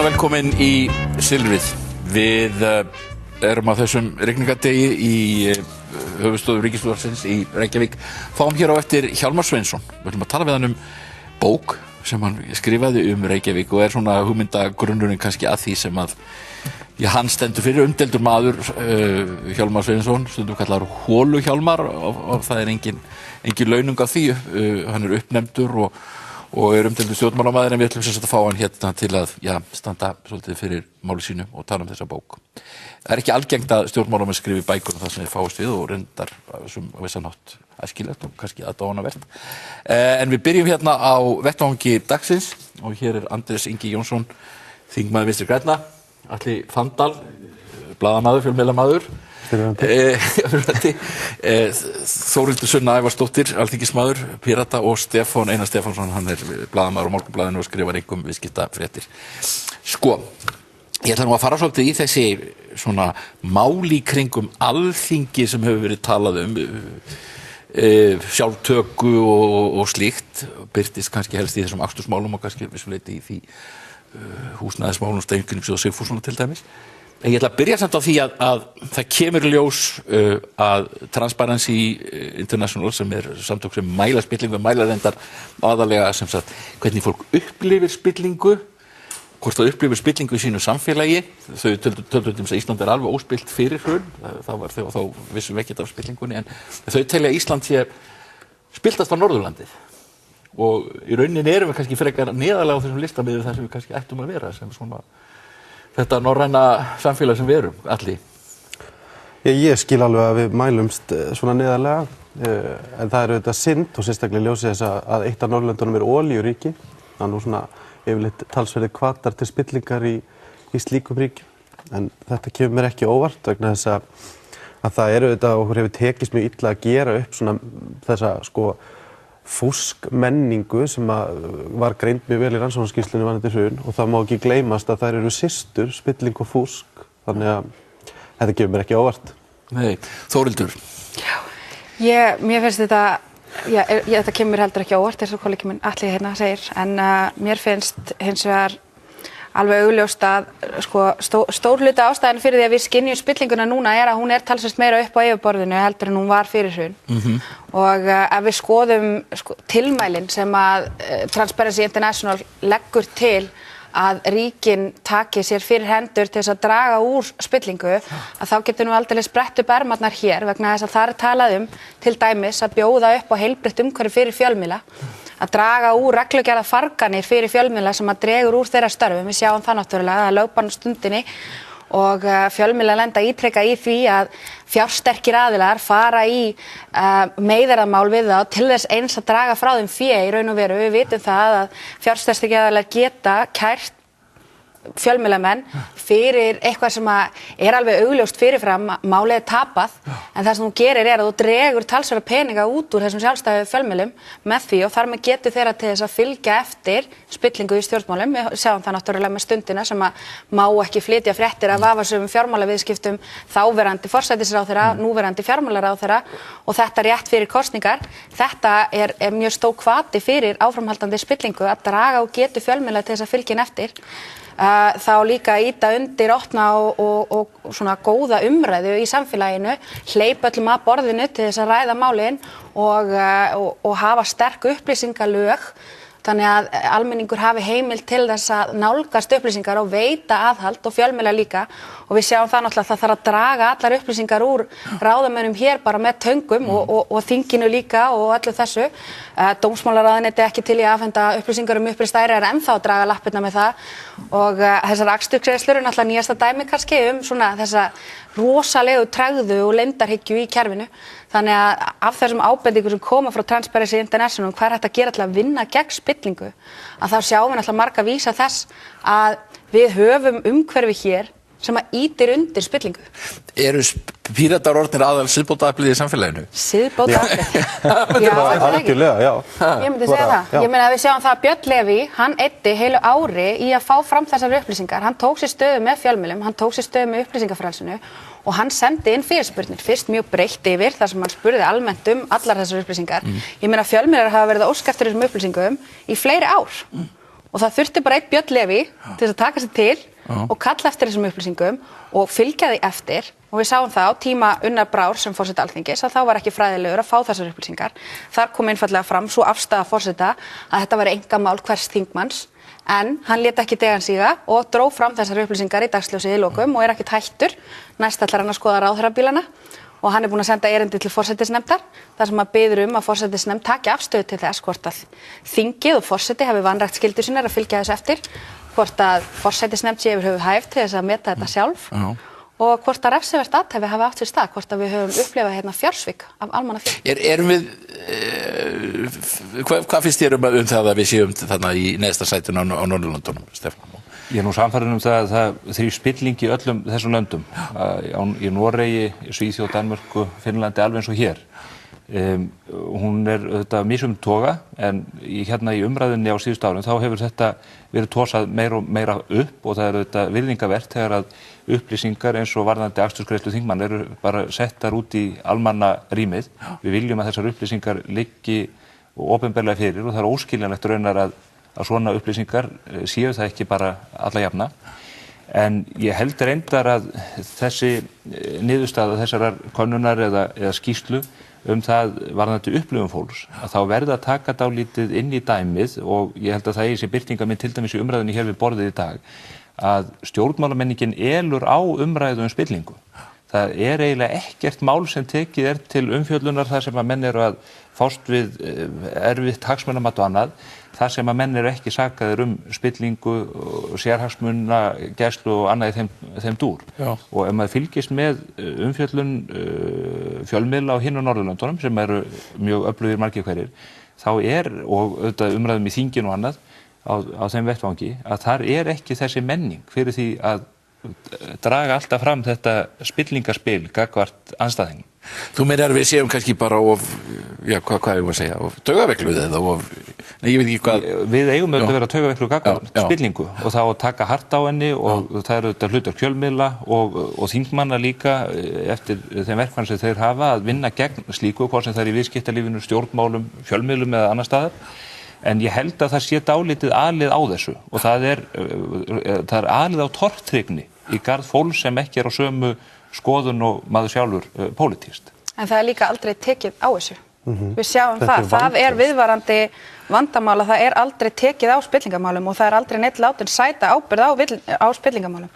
velkomin í Silfrið. Við erum á þessum rigningadegi í höfuðstöðu Ríkisútvarpsins í Reykjavík. Fáum hér á eftir Hjálmar Sveinsson. Við ætlum að tala við hann bók sem hann skrifaði Reykjavík og svona hugmyndagrunnurinn kannski að því sem að hann stendur fyrir, umdeildur maður, Hjálmar Sveinsson, stundum kallar Hólu Hjálmar og það engin launung á því. Hann uppnefndur og umdeildur stjórnmálamaður, en við ætlum að fá hann hérna til að standa svolítið fyrir máli sínu og tala þessa bók. Það ekki algengt að stjórnmálamenn skrifi bækur um það sem þeir fáist við og reyndar á vissan hátt æskilegt og kannski aðdáunarvert. En við byrjum hérna á vettvangi dagsins og hér Andrés Ingi Jónsson, þingmaður Vinstri grænna, Atli Fanndal, blaðamaður, fjölmiðlamaður, Þórhildur Sunna Ævarsdóttir, alþingismaður Pírata, og Stefán Einar Stefánsson, hann blaðamaður á Morgunblaðinu og skrifar einkum viðskiptafréttir. Sko, ég ætla nú að fara svolítið í þessi svona máli kringum Alþingi sem hefur verið talað sjálftöku og slíkt, birtist kannski helst í þessum akstursmálum og kannski vissuleyti í því húsnæðismálum Steingríms og Sigfússonar til dæmis. En ég ætla að byrja samt á því að það kemur ljós að Transparency International, sem samtök sem mæla spillingu, mæla reyndar aðalega sem sagt hvernig fólk upplifir spillingu, hvort það upplifir spillingu í sínu samfélagi. Þau töldu að Ísland alveg óspillt fyrir hrun, þá vissum við ekkert af spillingunni, en þau telja að Ísland sé spiltast á Norðurlandið. Og í rauninni erum við kannski frekar neðarlega á þessum listamiðum þar sem við kannski ættum að vera, sem svona þetta norræna samfélag sem við erum, Atli. Ég skil alveg að við mælumst svona neðarlega, en það auðvitað synd og sérstaklega ljósið þess að eitt af Norðurlöndunum olíuríki. Það nú svona yfirleitt talsverðir hvatar til spillingar í slíkum ríkjum. En þetta kemur mér ekki óvart vegna þess að það auðvitað, okkur hefur tekist mjög illa að gera upp svona þessa fúskmenningu sem var greind mjög vel í rannsóknarskýrslunni varðandi hrun, og það má ekki gleymast að þær eru systur, spilling og fúsk, þannig að þetta kemur mér ekki óvart. Nei, Þórhildur. Mér finnst þetta kemur heldur ekki óvart, eins og kollegi minn Atli hérna segir, en mér finnst hins vegar alveg augljóst að stór hluti ástæðan fyrir því að við skynjum spillinguna núna að hún talsvert meira upp á yfirborðinu heldur en hún var fyrir hrun. Og ef við skoðum tilmælin sem að Transparency International leggur til að ríkin taki sér fyrir hendur til þess að draga úr spillingu, að þá getur nú aldrei sprett upp ermarnar hér, vegna þess að það talað til dæmis að bjóða upp á heilbrigt umhverfi fyrir fjölmiðla, að draga úr reglugerðar farganir fyrir fjölmiðla sem að dregur úr þeirra störfum. Við sjáum það náttúrulega að lögbannstundinni og fjölmiðla lenda ítrekka í því að fjársterkir aðilar fara í meiðyrðamál við þá til þess eins að draga frá þeim fé í raun og veru. Við vitum það að fjársterkir aðilar geta kært fjölmiðlamenn fyrir eitthvað sem alveg augljóst fyrirfram, málið tapað, en það sem þú gerir að þú dregur talsverða peninga út úr þessum sjálfstæðu fjölmiðlum með því, og þar með getur þeirra til þess að fylgja eftir spillingu í stjórnmálum. Við sjáum það náttúrulega með Stundina sem má ekki flytja fréttir af vafasömum fjármálaviðskiptum þáverandi forsætisráðherra, núverandi fjármálaráðherra, og þetta rétt fyrir kosningar. Þetta er mjög stór hvati fyrir áframhaldandi spillingu að draga og getur fjölmiðla til þess að fylgja henni eftir. Þá líka ýta undir opna og svona góða umræðu í samfélaginu, hleypa öllum að borðinu til þess að ræða málin og hafa sterk upplýsingalög, þannig að almenningur hafi heimild til þess að nálgast upplýsingar og veita aðhald, og fjölmiðla líka. Og við sjáum það náttúrulega að það þarf að draga allar upplýsingar úr ráðamönnum hér bara með töngum og þinginu líka og öllu þessu. Dómsmálaráðuneytið ekki til í að afhenda upplýsingar upplýstæri ennþá að draga lappirnar með það. Og þessar akstursgreiðslur náttúrulega nýjasta dæmi kannski svona þessa rosalegu tregðu og leyndarhyggju í kerfinu. Þannig að af þessum ábendingum sem koma frá Transparency International, hvað hægt að gera til að vinna gegn spillingu, að þá sjáum við náttúrulega marga vísa þess að við höfum umhverfi hér sem að ýtir undir spillingu. Eru Píratar orðnir aðal siðbótaaflið í samfélaginu? Siðbótaaflið? Algjörlega, já. Ég myndi segja það. Ég meina að við sjáum það að Björn Leví, hann eyddi heilu ári í að fá fram þessar upplýsingar. Hann tók sér stöðu með fjölmiðlum, hann tók sér stöðu með upplýsingafrelsinu og hann sendi inn fyrirspurnir, fyrst mjög breytt yfir þar sem hann spurði almennt allar þessar upplýsingar. Ég meina fjölmiðlar hafa verið að óska eftir þessum upplýsingum í fleiri ár. og það þurfti bara einn Björn Leví til þess að taka sig til og kalla eftir þessum upplýsingum og fylgja því eftir og við sáum það á tíma Unnar Brár sem forseti Alþingis að þá var ekki fræðilegur að fá þessar upplýsingar. Þar kom einfaldlega fram svo afstaða forseta að þetta væri einkamál hvers þingmanns en hann lét ekki degan síga og dró fram þessar upplýsingar í dagsljósið í lokum og ekkert hættur. Næst ætlar hann að skoða ráðherrabílana og hann búinn að senda erindi til forsætisnefndar þar sem biður að forsætisnefnd taki afstöðu til þess hvort að þingið og forseti hafi vanrækt skyldur sínar að fylgja þessu eftir, hvort að forsætisnefnd sé yfir höfuð hæf til þess að meta þetta sjálf og hvort að refsivert athæfi hafi átt sér stað, hvort að við höfum upplifað fjársvik af almannafé. Erum við, hvað finnst þér um það að við séum þarna í neðsta sætinu á Norðurlöndunum, Stefán? Ég nú sannfærður það að það þríf spilling í öllum þessum löndum, í Noregi, Svíþjóð, Danmörku, Finnlandi, alveg eins og hér. Hún þetta mismunandi toga en hérna í umræðunni á síðustu árum þá hefur þetta verið tosað meira og meira upp og það þetta virðingavert þegar að upplýsingar eins og varðandi akstursgreiðslu þingmann eru bara settar út í almanna rýmið. Við viljum að þessar upplýsingar liggi opinberlega fyrir og það er óskiljanlegt raunar að svona upplýsingar séu það ekki bara alla jafna. En ég held reyndar að þessi niðurstaða þessarar könnunar eða skýrslu það varðandi upplifun fólks að þá verði að taka dálítið inn í dæmið og ég held að það eigi sér birtingarmynd til dæmis í umræðunni hér við borðið í dag að stjórnmálamenningin elur á umræðu spillingu. Það eiginlega ekkert mál sem tekið til umfjöllunar þar sem að menn eru að fást við erfitt hagsmunamat og annað, þar sem að menn eru ekki sakaðir spillingu, sérhagsmuna, gæslu og annað í þeim dúr. Og ef maður fylgist með umfjöllun fjölmiðla á hinu Norðurlöndunum sem eru mjög öflugir margir hverjir, þá og auðvitað umræðum í þinginu og annað á þeim vettvangi, að þar ekki þessi menning fyrir því að draga alltaf fram þetta spillingaspil gagnvart andstæðingnum. Þú meinar við séum kannski bara of, hvað eigum að segja, of taugaveikluð eða of, nei ég veit ekki hvað. Við eigum auðvitað að vera taugaveikluð gagnvart spillingu og þá að taka hart á henni og það eru auðvitað hlutverk fjölmiðla og þingmanna líka eftir þeim verkefnum sem þeir hafa að vinna gegn slíku, hvort sem það er í viðskiptalífinu, stjórnmálum, fjölmiðlum eða annar staðar. En ég held að það sé dálítið alið á þessu og það er alið á tortryggni í garð fólks sem ekki á sömu skoðun og maður sjálfur pólitískt. En það líka aldrei tekið á þessu. Við sjáum það viðvarandi vandamál að það aldrei tekið á spillingamálum og það aldrei neitt látin sæta ábyrgð á spillingamálum.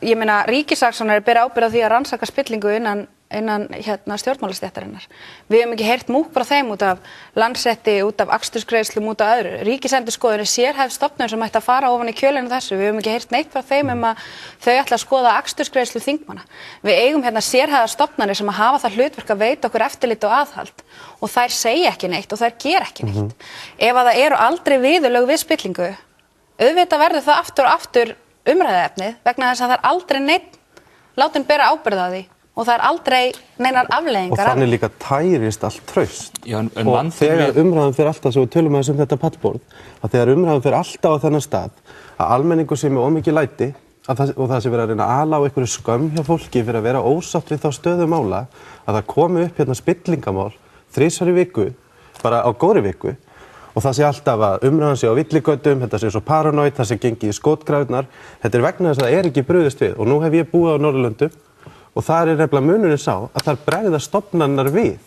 Ég meina ríkissaksóknari ber ábyrgð á því að rannsaka spillingu innan stjórnmálastéttarinnar. Við höfum ekki heyrt múkk frá þeim út af Landsrétti, út af akstursgreiðslum, út af öðru. Ríkisendurskoðun sérhæfð stofnun sem ætti að fara ofan í kjölinu þessu. Við höfum ekki heyrt neitt frá þeim að þau ætla að skoða akstursgreiðslu þingmanna. Við eigum sérhæfðar stofnanir sem að hafa það hlutverk að veita okkur eftirlit og aðhald og þær segja ekki neitt og þær gera ekki neitt. Ef að það eru aldrei viðurlög við spillingu, auðvitað verður það aftur og aftur umræðuefnið vegna þess að það er aldrei neitt látin bera ábyrgð á því. Og það aldrei neinar afleiðingar. Og þannig líka tærist allt traust. Og þegar umræðan fyrir alltaf, svo við tölum aðeins þetta pallborð, að þegar umræðan fyrir alltaf á þennan stað, að almenningur sé með ómikið læti, og það sé verið að reyna að ala á einhverju skömm hjá fólki fyrir að vera ósátt við þá stöðu mála, að það komi upp spillingamál 3 í viku, bara á góðri viku, og það sé alltaf að umræðan sé á villigötum, þetta sé svo paranoid, það sé gengið í skotgrafirnar, þetta vegna þess að það ekki brugðist við. Og nú hef ég búið á Norðurlöndum og það nefnilega munurinn sá að það bregða stofnannar við.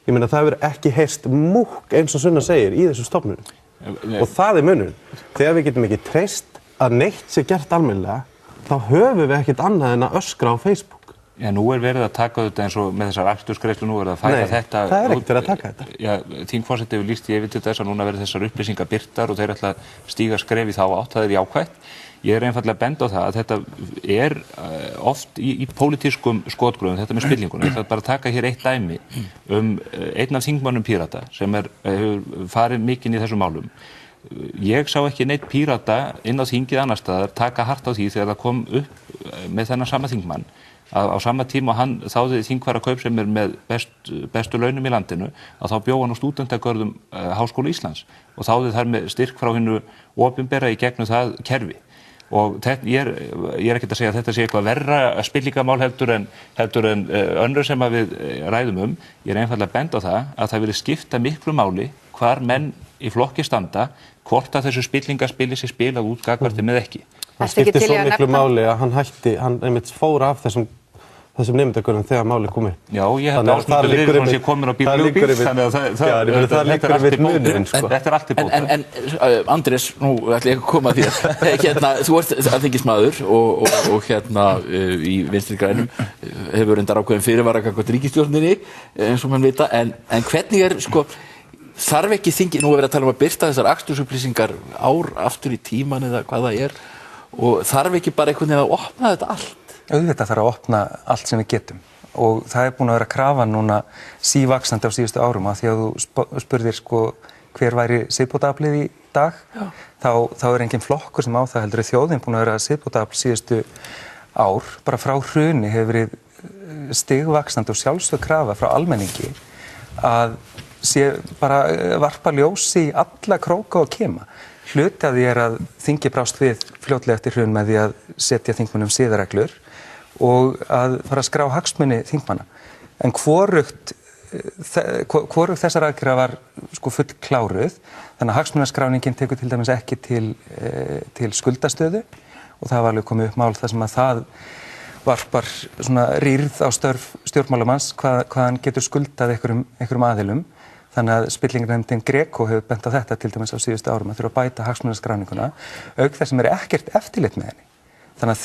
Ég meina það hefur ekki heyrst múkk eins og Sunna segir í þessu stofnunum. Og það munurinn. Þegar við getum ekki treyst að neitt sé gert almennilega, þá höfum við ekkert annað en að öskra á Facebook. Já, nú verið að taka þetta eins og með þessar akstursgreiðslu, nú verið að færa þetta. Nei, það ekkert verið að taka þetta. Já, þingforseti hefur lýst yfir til þess að núna verið þessar upplýsingar birtar og þeir ætla að stíga skref í þá átt, það jákvætt. Ég einfaldlega að benda á það að þetta oft í pólitískum skotgröfum, þetta með spillingunum. Það bara að taka hér eitt dæmi einn af þingmönnum Pírata sem hefur farið mikinn í þessum málum. Ég sá ekki neitt Pírata inn á þingið annar staðar taka hart á því þegar það kom upp með þennan sama þingmann. Á sama tíma og hann þáði þingfararkaup sem með bestu launum í landinu, að þá bjó hann á stúdentagörðum Háskóla Íslands og þáði þar með styrk frá hinu opinbera í gegnum það kerfi. Og ég ekkert að segja að þetta sé eitthvað verra spillingamál heldur en önnur sem að við ræðum Ég einfaldlega að benda á það að það verið skipta miklu máli hvar menn í flokki standa, hvort að þessu spillingaspili sé spilað út gagnvart með ekki. Það skiptir svo miklu máli að hann einmitt fór af þessum nemendagörðum þegar máli komið. Já, ég held að Ásmundur Friðriksson sé komin á bíl, þannig að það liggur við munurinn, sko. Þetta allt til bóta. En Andrés, nú ætla ég að koma að þér. Þú ert alþingismaður og í Vinstri grænum hefur reyndar ákveðin fyrirvara gagnvart ríkisstjórninni, eins og mann vita, en hvernig sko, þarf ekki þingið, nú er verið að tala um að birta þessar akstursupplýsingar ár aftur í tíman eða hvað það og þarf ekki bara einhvern veginn að opna þetta allt? Auðvitað þarf að opna allt sem við getum og það búin að vera krafan núna sívaxandi á síðustu árum að því að þú spurðir sko hver væri siðbótaaflið í dag þá engin flokkur sem á það heldur þjóðin búin að vera siðbótaafl síðustu ár bara frá hruni hefur verið stigvaxandi og sjálfsögð krafa frá almenningi að sé bara varpa ljósi í alla króka og kema. Hluti af því að þingi brást við fljótlega eftir hrun með því að setja þingmönnum siðareglur og að fara að skrá hagsmuni þingmanna. En hvorugt þessar aðgerða var sko full kláruð, þannig að hagsmunaskráningin tekur til dæmis ekki til skuldastöðu og það var alveg komið upp mál þar sem að það varpar svona rýrð á störf stjórnmálamanns hvað hann getur skuldað einhverjum aðilum. Þannig að spillingarnefndin Greco hefur bent á þetta til dæmis á síðustu árum að þurfa að bæta hagsmunaskráninguna auk þess sem ekkert eftirlit með henni. Þannig að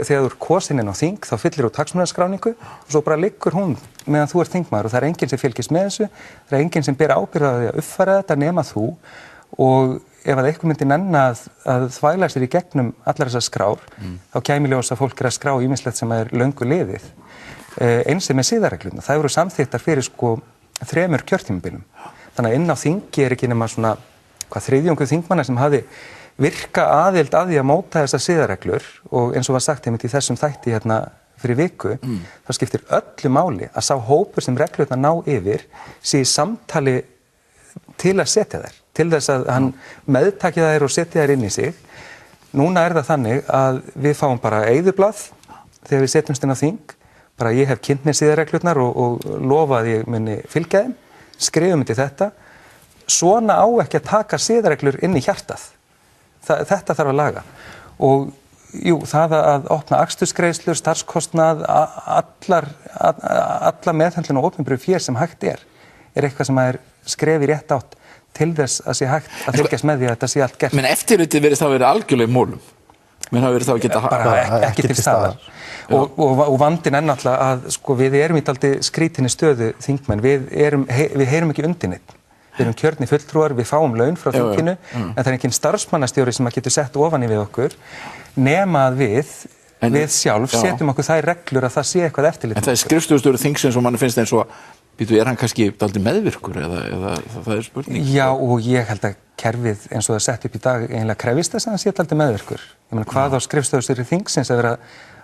þegar þú er kosin inn á þing þá fyllir út hagsmunaskráningu og svo bara liggur hún meðan þú ert þingmaður og það enginn sem fylgist með þessu, það enginn sem ber ábyrgð á því að uppfæra þetta nema þú og ef að eitthvað myndi nenna að þvæla sér í gegnum allar þessar skrár þá kæmi ljós að fólk að skrá ýmislegt sem er löngu liðið. Eins með siðareglurnar, það eru samþykktar fyrir sko 3 kjörtímabilum. Þannig að inn á þingi ekki nema svona þriðjungur þingmanna sem hafi virka aðild að því að móta þessar siðareglur og eins og var sagt einmitt í þessum þætti hérna fyrir viku, þá skiptir öllu máli að sá hópur sem reglurnar ná yfir sé í samtali til að setja þær, til þess að hann meðtaki þær og setja þær inn í sig. Núna það þannig að við fáum bara eyðublað þegar við setjumst inn á þing, bara ég hef kynnt mér siðareglurnar og lofa að ég muni fylgja þeim, skrifum til þetta, svona á ekki að taka siðareglur inn í hjartað. Þetta þarf að laga og jú, það að opna akstursgreiðslur, starfskostnað, alla meðhöndlun og opinberu fé sem hægt er eitthvað sem er skref í rétt átt til þess að sé hægt að fylgjast með því að þetta sé allt gert. Men eftirlitið virðist það verið algjörlega í mólum. Men það verið þá að geta bara ekki til staðar. Og vandinn er náttúrulega að sko við erum í dálítið skrítinni stöðu þingmenn, við heyrum ekki undir neitt. Við erum kjörnir fulltrúar, við fáum laun frá þinginu, en það er engin starfsmannastjóri sem að getur sett ofan í við okkur, nema að við sjálf setjum okkur þær reglur að það sé eitthvað eftirlit. En það er skrifstofustjóri þingsins og mann finnst eins og, hann kannski dálítið meðvirkur eða það er spurning? Já, og ég held að kerfið eins og það sett upp í dag eiginlega krefist þess að hann sé dálítið meðvirkur. Ég meina, hvað á skrifstofustjóri þingsins að vera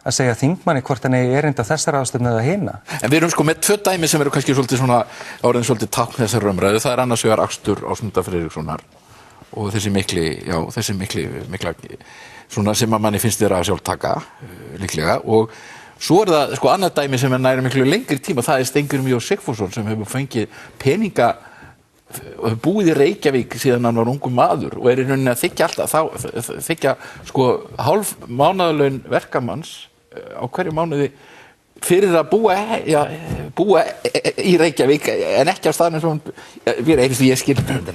að segja þingmanni hvort hann eigi erindi á þessar ráðstefnu eða hina. En við erum sko með 2 dæmi sem eru kannski svolítið svona orðin svolítið tákn þessar umræðu. Það er annars vegar akstur Ásmundar Friðrikssonar og þessi mikla svona sem að manni finnst þér að sjálf taka líklega og svo er það sko annað dæmi sem er næri miklu lengri tíma. Það er Steingrímur J. Sigfússon sem hefur fengið peninga og hefur búið í Reykjavík síðan hann var ungur maður og er í rauninni að þiggja sko hálf mánaðarlaun verkamanns á hverju mánuði fyrir að búa í Reykjavík en ekki á staðnum sem við erum ég skilur ekki.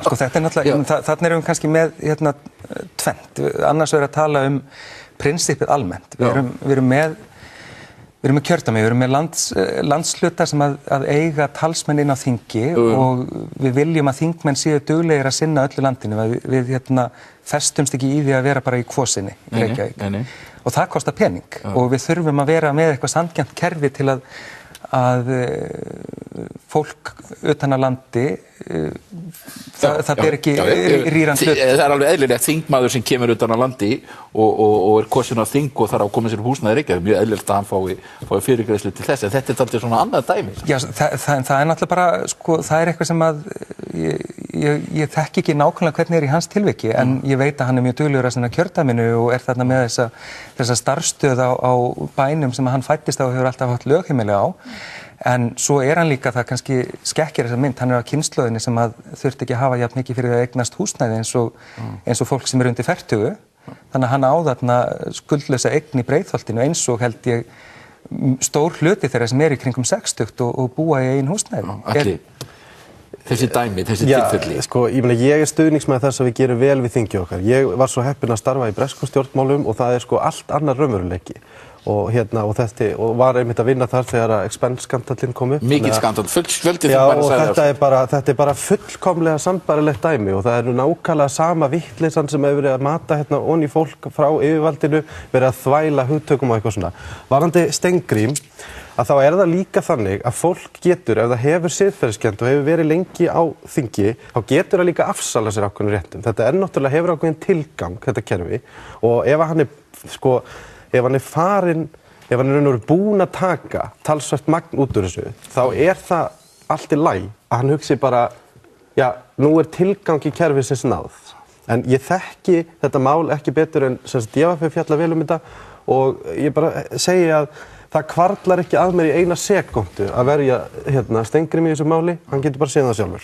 Sko þetta er náttúrulega, þarna erum við kannski með tvennt, annars verður að tala um prinsippið almennt. Við erum með kjördæmi, við erum með landshluta sem að eiga talsmenn inn á þingi og við viljum að þingmenn séu duglegir að sinna öllu landinu. Við festumst ekki í því að vera bara í kvosinni í Reykjavík. Og það kostar pening og við þurfum að vera með eitthvað sanngjarnt kerfi til að fólk utan að landi það ber ekki rýran hlut. Það er alveg eðlilegt þingmaður sem kemur utan að landi og er kosin á þing og þarf að koma sér húsnæði Reykjavík. Mjög eðlilegt að hann fái fyrirgreiðslu til þess en þetta er dálítið svona annað dæmi. Já, það er náttúrulega bara sko, það er eitthvað sem að ég þekki ekki nákvæmlega hvernig er í hans tilviki en ég veit að hann er mjög duglegur að sinna kjördæminu og er þarna með þessa starfsstöð á bænum sem hann fæddist á og hefur alltaf haft lögheimili á En svo hann líka, það kannski skekkir þessa mynd, hann á kynslóðinni sem að þurfti ekki að hafa jafn mikið fyrir að eignast húsnæði eins og fólk sem undir 40. Þannig að hann á þarna skuldlausa eign í Breiðholtinu eins og held ég stór hluti þeirra sem í kringum 60 og búa í eigin húsnæði. Allir, þessi dæmi, þessi tilfelli. Sko, ég stuðningsmaður þess að við gerum vel við þingið okkar. Ég var svo heppinn að starfa í breskum stjórnmálum og það sko allt annar raunveruleiki. Og var einmitt að vinna þar þegar að expense-skandallinn kom upp. Mikið skandall, fjöldi Já, og þetta er bara fullkomlega sambærilegt dæmi og það nákvæmlega sama vitleysan sem hefur verið að mata onni fólk frá yfirvaldinu, verið að þvæla hugtökum og eitthvað svona. Varðandi Steingrím, að þá það líka þannig að fólk getur, ef það hefur siðferðiskennd og hefur verið lengi á þingi, þá getur það líka afsala sér ákveðnum réttum. Þetta náttúrulega hefur ákveðin tilgang, þetta kerfi, og ef hann farinn, ef hann raun og veru búinn að taka talsvert magn út úr þessu, þá það allt í lagi að hann hugsi bara, já, nú tilgangi kerfisins náð. En ég þekki þetta mál ekki betur en DFF fjalla vel þetta og ég bara segi að það hvarflar ekki að mér í eina sekúndu að verja Steingrím í þessu máli, hann getur bara séð það sjálfur.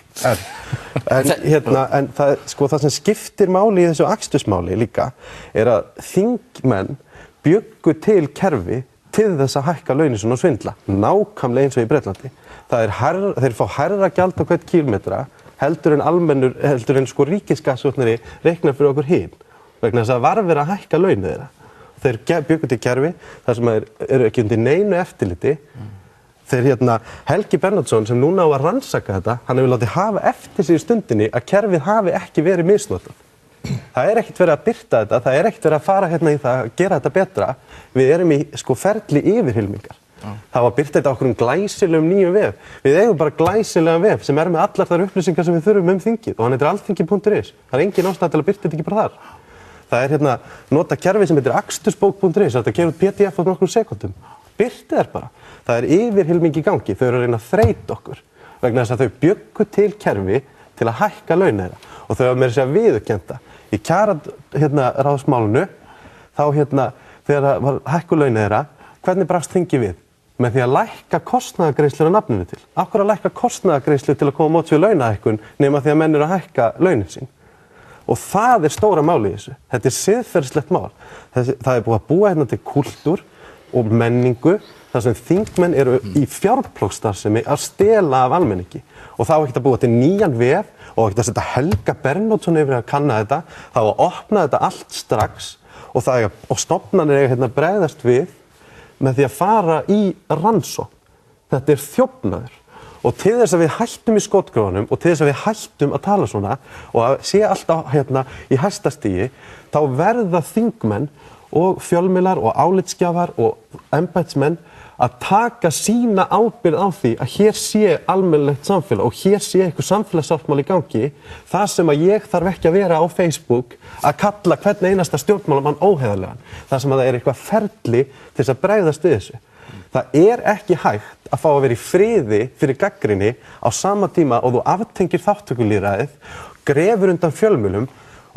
En það sem skiptir máli í þessu akstursmáli líka að þingmenn bjuggu til kerfi til þess að hækka launin og svindla, nákvæmlega eins og í Bretlandi. Þeir fá hærra gjald á hvern kílómetra heldur en ríkisskattstjóri reiknar fyrir okkur hin, vegna þess að var verið að hækka launin þeirra. Þeir bjuggu til kerfi þar sem eru ekki undir neinu eftirliti. Þeir Helgi Bernhardsson sem núna á að rannsaka þetta, hann hefur látið hafa eftir sig í stundinni að kerfið hafi ekki verið misnotað. Það ekkert verið að birta þetta, það ekkert verið að fara í það að gera þetta betra. Við erum í ferli yfirhylmingar. Það var birta þetta okkur glæsilegum nýjum vef. Við eigum bara glæsilegan vef sem með allar þær upplýsingar sem við þurfum þingið og hann heitir alþingi.is. Það engin ástæða til að birta þetta ekki bara þar. Það nota kerfi sem heitir akstursbók.is, þetta gefur út PDF á nokkrum sekúndum. Birtið bara. Það yfirhylming í gangi, þau eru að reyna að þreyta okkur vegna þess að þau bjuggu til kerfi til að hækka laun þeirra og þau hafa meira að segja viðurkennda. Í kjararáðsmálinu þá þegar það var hækku laun þeirra, hvernig brást þingið við? Með því að lækka kostnaðargreiðslur á nafninu til. Af hverju að lækka kostnaðargreiðslur til að koma á móts við launahækkun nema því að menn eru að hækka launin sín? Og það stóra máli í þessu. Þetta siðferðislegt mál. Það búið að búa til kúltúr og menningu þar sem þingmenn eru í fjárplógsstarfsemi að stela af almenningi. Og það ekki að búa til nýjan vef og ekki að setja Helga Bernhardsson yfir að kanna þetta. Það að opna þetta allt strax og stofnanir eiga bregðast við með því að fara í rannsókn. Þetta þjófnaður. Og til þess að við hættum í skotgröfunum og til þess að við hættum að tala svona og að sé alltaf í hæsta stigi, þá verða þingmenn og fjölmiðlar og álitsgjafar og embættismenn að taka sína ábyrgð á því að hér sé almennilegt samfélag og hér sé eitthvað samfélagssáttmáli í gangi, þar sem að ég þarf ekki að vera á Facebook að kalla hvern einasta stjórnmálamann óheiðarlegan, þar sem að það eitthvað ferli til þess að bregðast við þessu. Það ekki hægt að fá að vera í friði fyrir gagnrýni á sama tíma og þú aftengir þátttökulýðræðið, grefur undan fjölmiðlum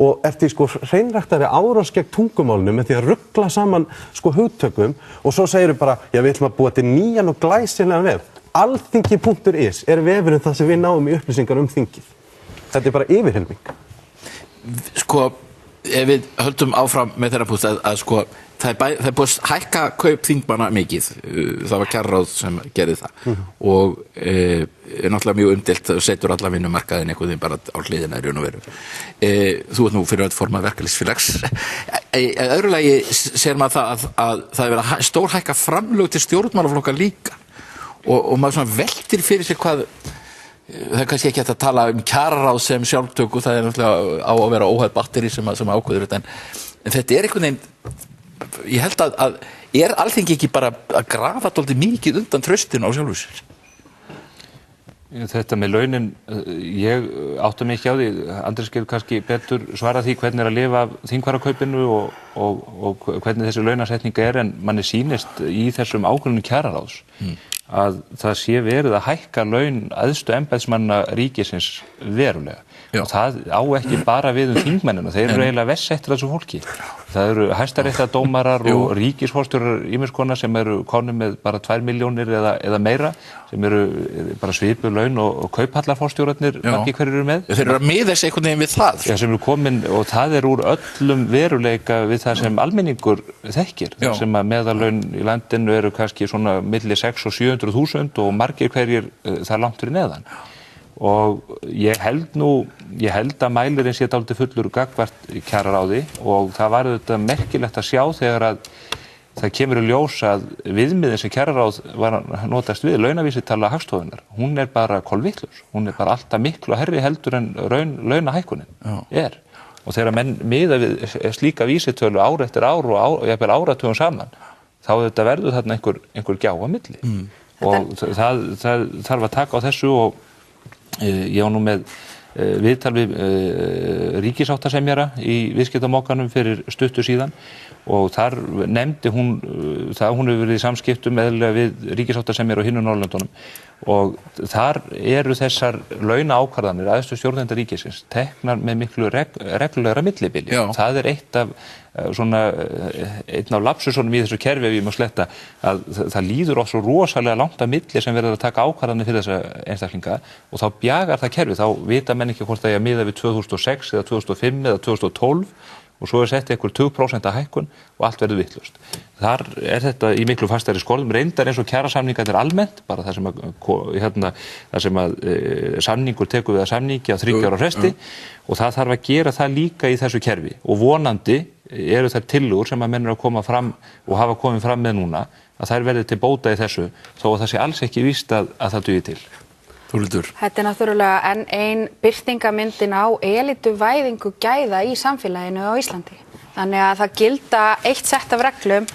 og ert í hreinræktari árás gegn tungumálinu með því að rugla saman hugtökum og svo segirðu bara, já við ætlum að búa til nýjan og glæsilegan vef. Alþingi.is vefurinn það sem við náum í upplýsingar þingið. Þetta bara yfirhylming. Ef við höldum áfram með þeirra púst að það búið að hækka kaup þingmanna mikið, það var kjararáð sem gerði það og náttúrulega mjög umdeilt, setur alla vinnumarkaðin einhvern veginn bara á hliðina í raun og veru. Þú nú fyrir að forma verkalýðsfélags. Í öðru lagi sér maður að það verið að stórhækka framlög til stjórnmálaflokka líka og maður svona veltir fyrir sér hvað. Það kannski ekki hægt að tala kjararáð sem sjálftöku, það náttúrulega á að vera óhætt batteri sem ákveður þetta en þetta einhvern veginn, ég held að Alþingi ekki bara að grafa dálítið mikið undan traustinu á sjálfu sér? Þetta með launin, ég átta mig ekki á því, Andrés getur kannski betur svarað því hvernig að lifa af þingfararkaupinu og hvernig þessi launasetning en manni sýnist í þessum ákvörðunum kjararáðs að það sé verið að hækka laun æðstu embættismanna ríkisins verulega. Og það á ekki bara við þingmennina, þeir eru eiginlega verst settir þessu fólki. Það eru hæstaréttardómarar og ríkisforstjórar ýmiss konar sem eru konur með bara 2 milljónir eða meira, sem eru bara svipuð laun og kauphallarforstjórarnir margir hverjir eru með. Þeir eru að miða sig einhvern veginn við það. Já, sem eru komin, og það er úr öllum veruleika við það sem almenningur þekkir. Það sem að meðallaun í landinu eru kannski svona milli 600 og 700.000 og margir hverjir það langt fyrir neðan. Og ég held að mælirinn sé dálítið fullur gagnvart kjararáði og það var auðvitað merkilegt að sjá þegar að það kemur í ljós að viðmiðin sem kjararáð var notast við, launavísitala Hagstofunnar, hún er bara kolvitlaus, hún er bara alltaf miklu herri heldur en launahækkunin er. Og þegar menn miða við slíka vísitölu ár eftir ár og jafnvel áratugum saman, þá auðvitað verður þarna einhver gjá á milli. Og það þarf að taka á þessu og ég var nú með viðtal við ríkisáttasemjara í viðskiptamokkanum fyrir stuttu síðan og þar nefndi hún það hún hefur verið í samskiptum eðlilega við ríkisáttasemjara á hinum Norðurlöndunum og þar eru þessar launaákvarðanir æðstu stjórnenda ríkisins teknar með miklu reglulegra millibili. Það er einn af lapsusunum í þessu kerfi ef ég má sletta að það líður oft svo rosalega langt að milli sem verður að taka ákvarðanir fyrir þessa einstaklinga og þá bjagar það kerfi, þá vita menn ekki hvort það er að miða við 2006 eða 2005 eða 2012 og svo sett einhver 20% hækkun og allt verður vitlaust. Þar er þetta í miklu fastari skorðum, reyndar eins og kjarasamningar almennt, bara það sem að samningur tekur við að samningi á 3 ára fresti og það þarf að gera það líka í þessu kerfi og vonandi eru þær tillögur sem að menn eru að koma fram og hafa komið fram með núna að þær verði til bóta í þessu þó að það sé alls ekki víst að það dugi til. Þetta er náttúrulega enn ein birtingamyndin á elituvæðingu gæða í samfélaginu á Íslandi. Þannig að það gilda eitt sett af reglum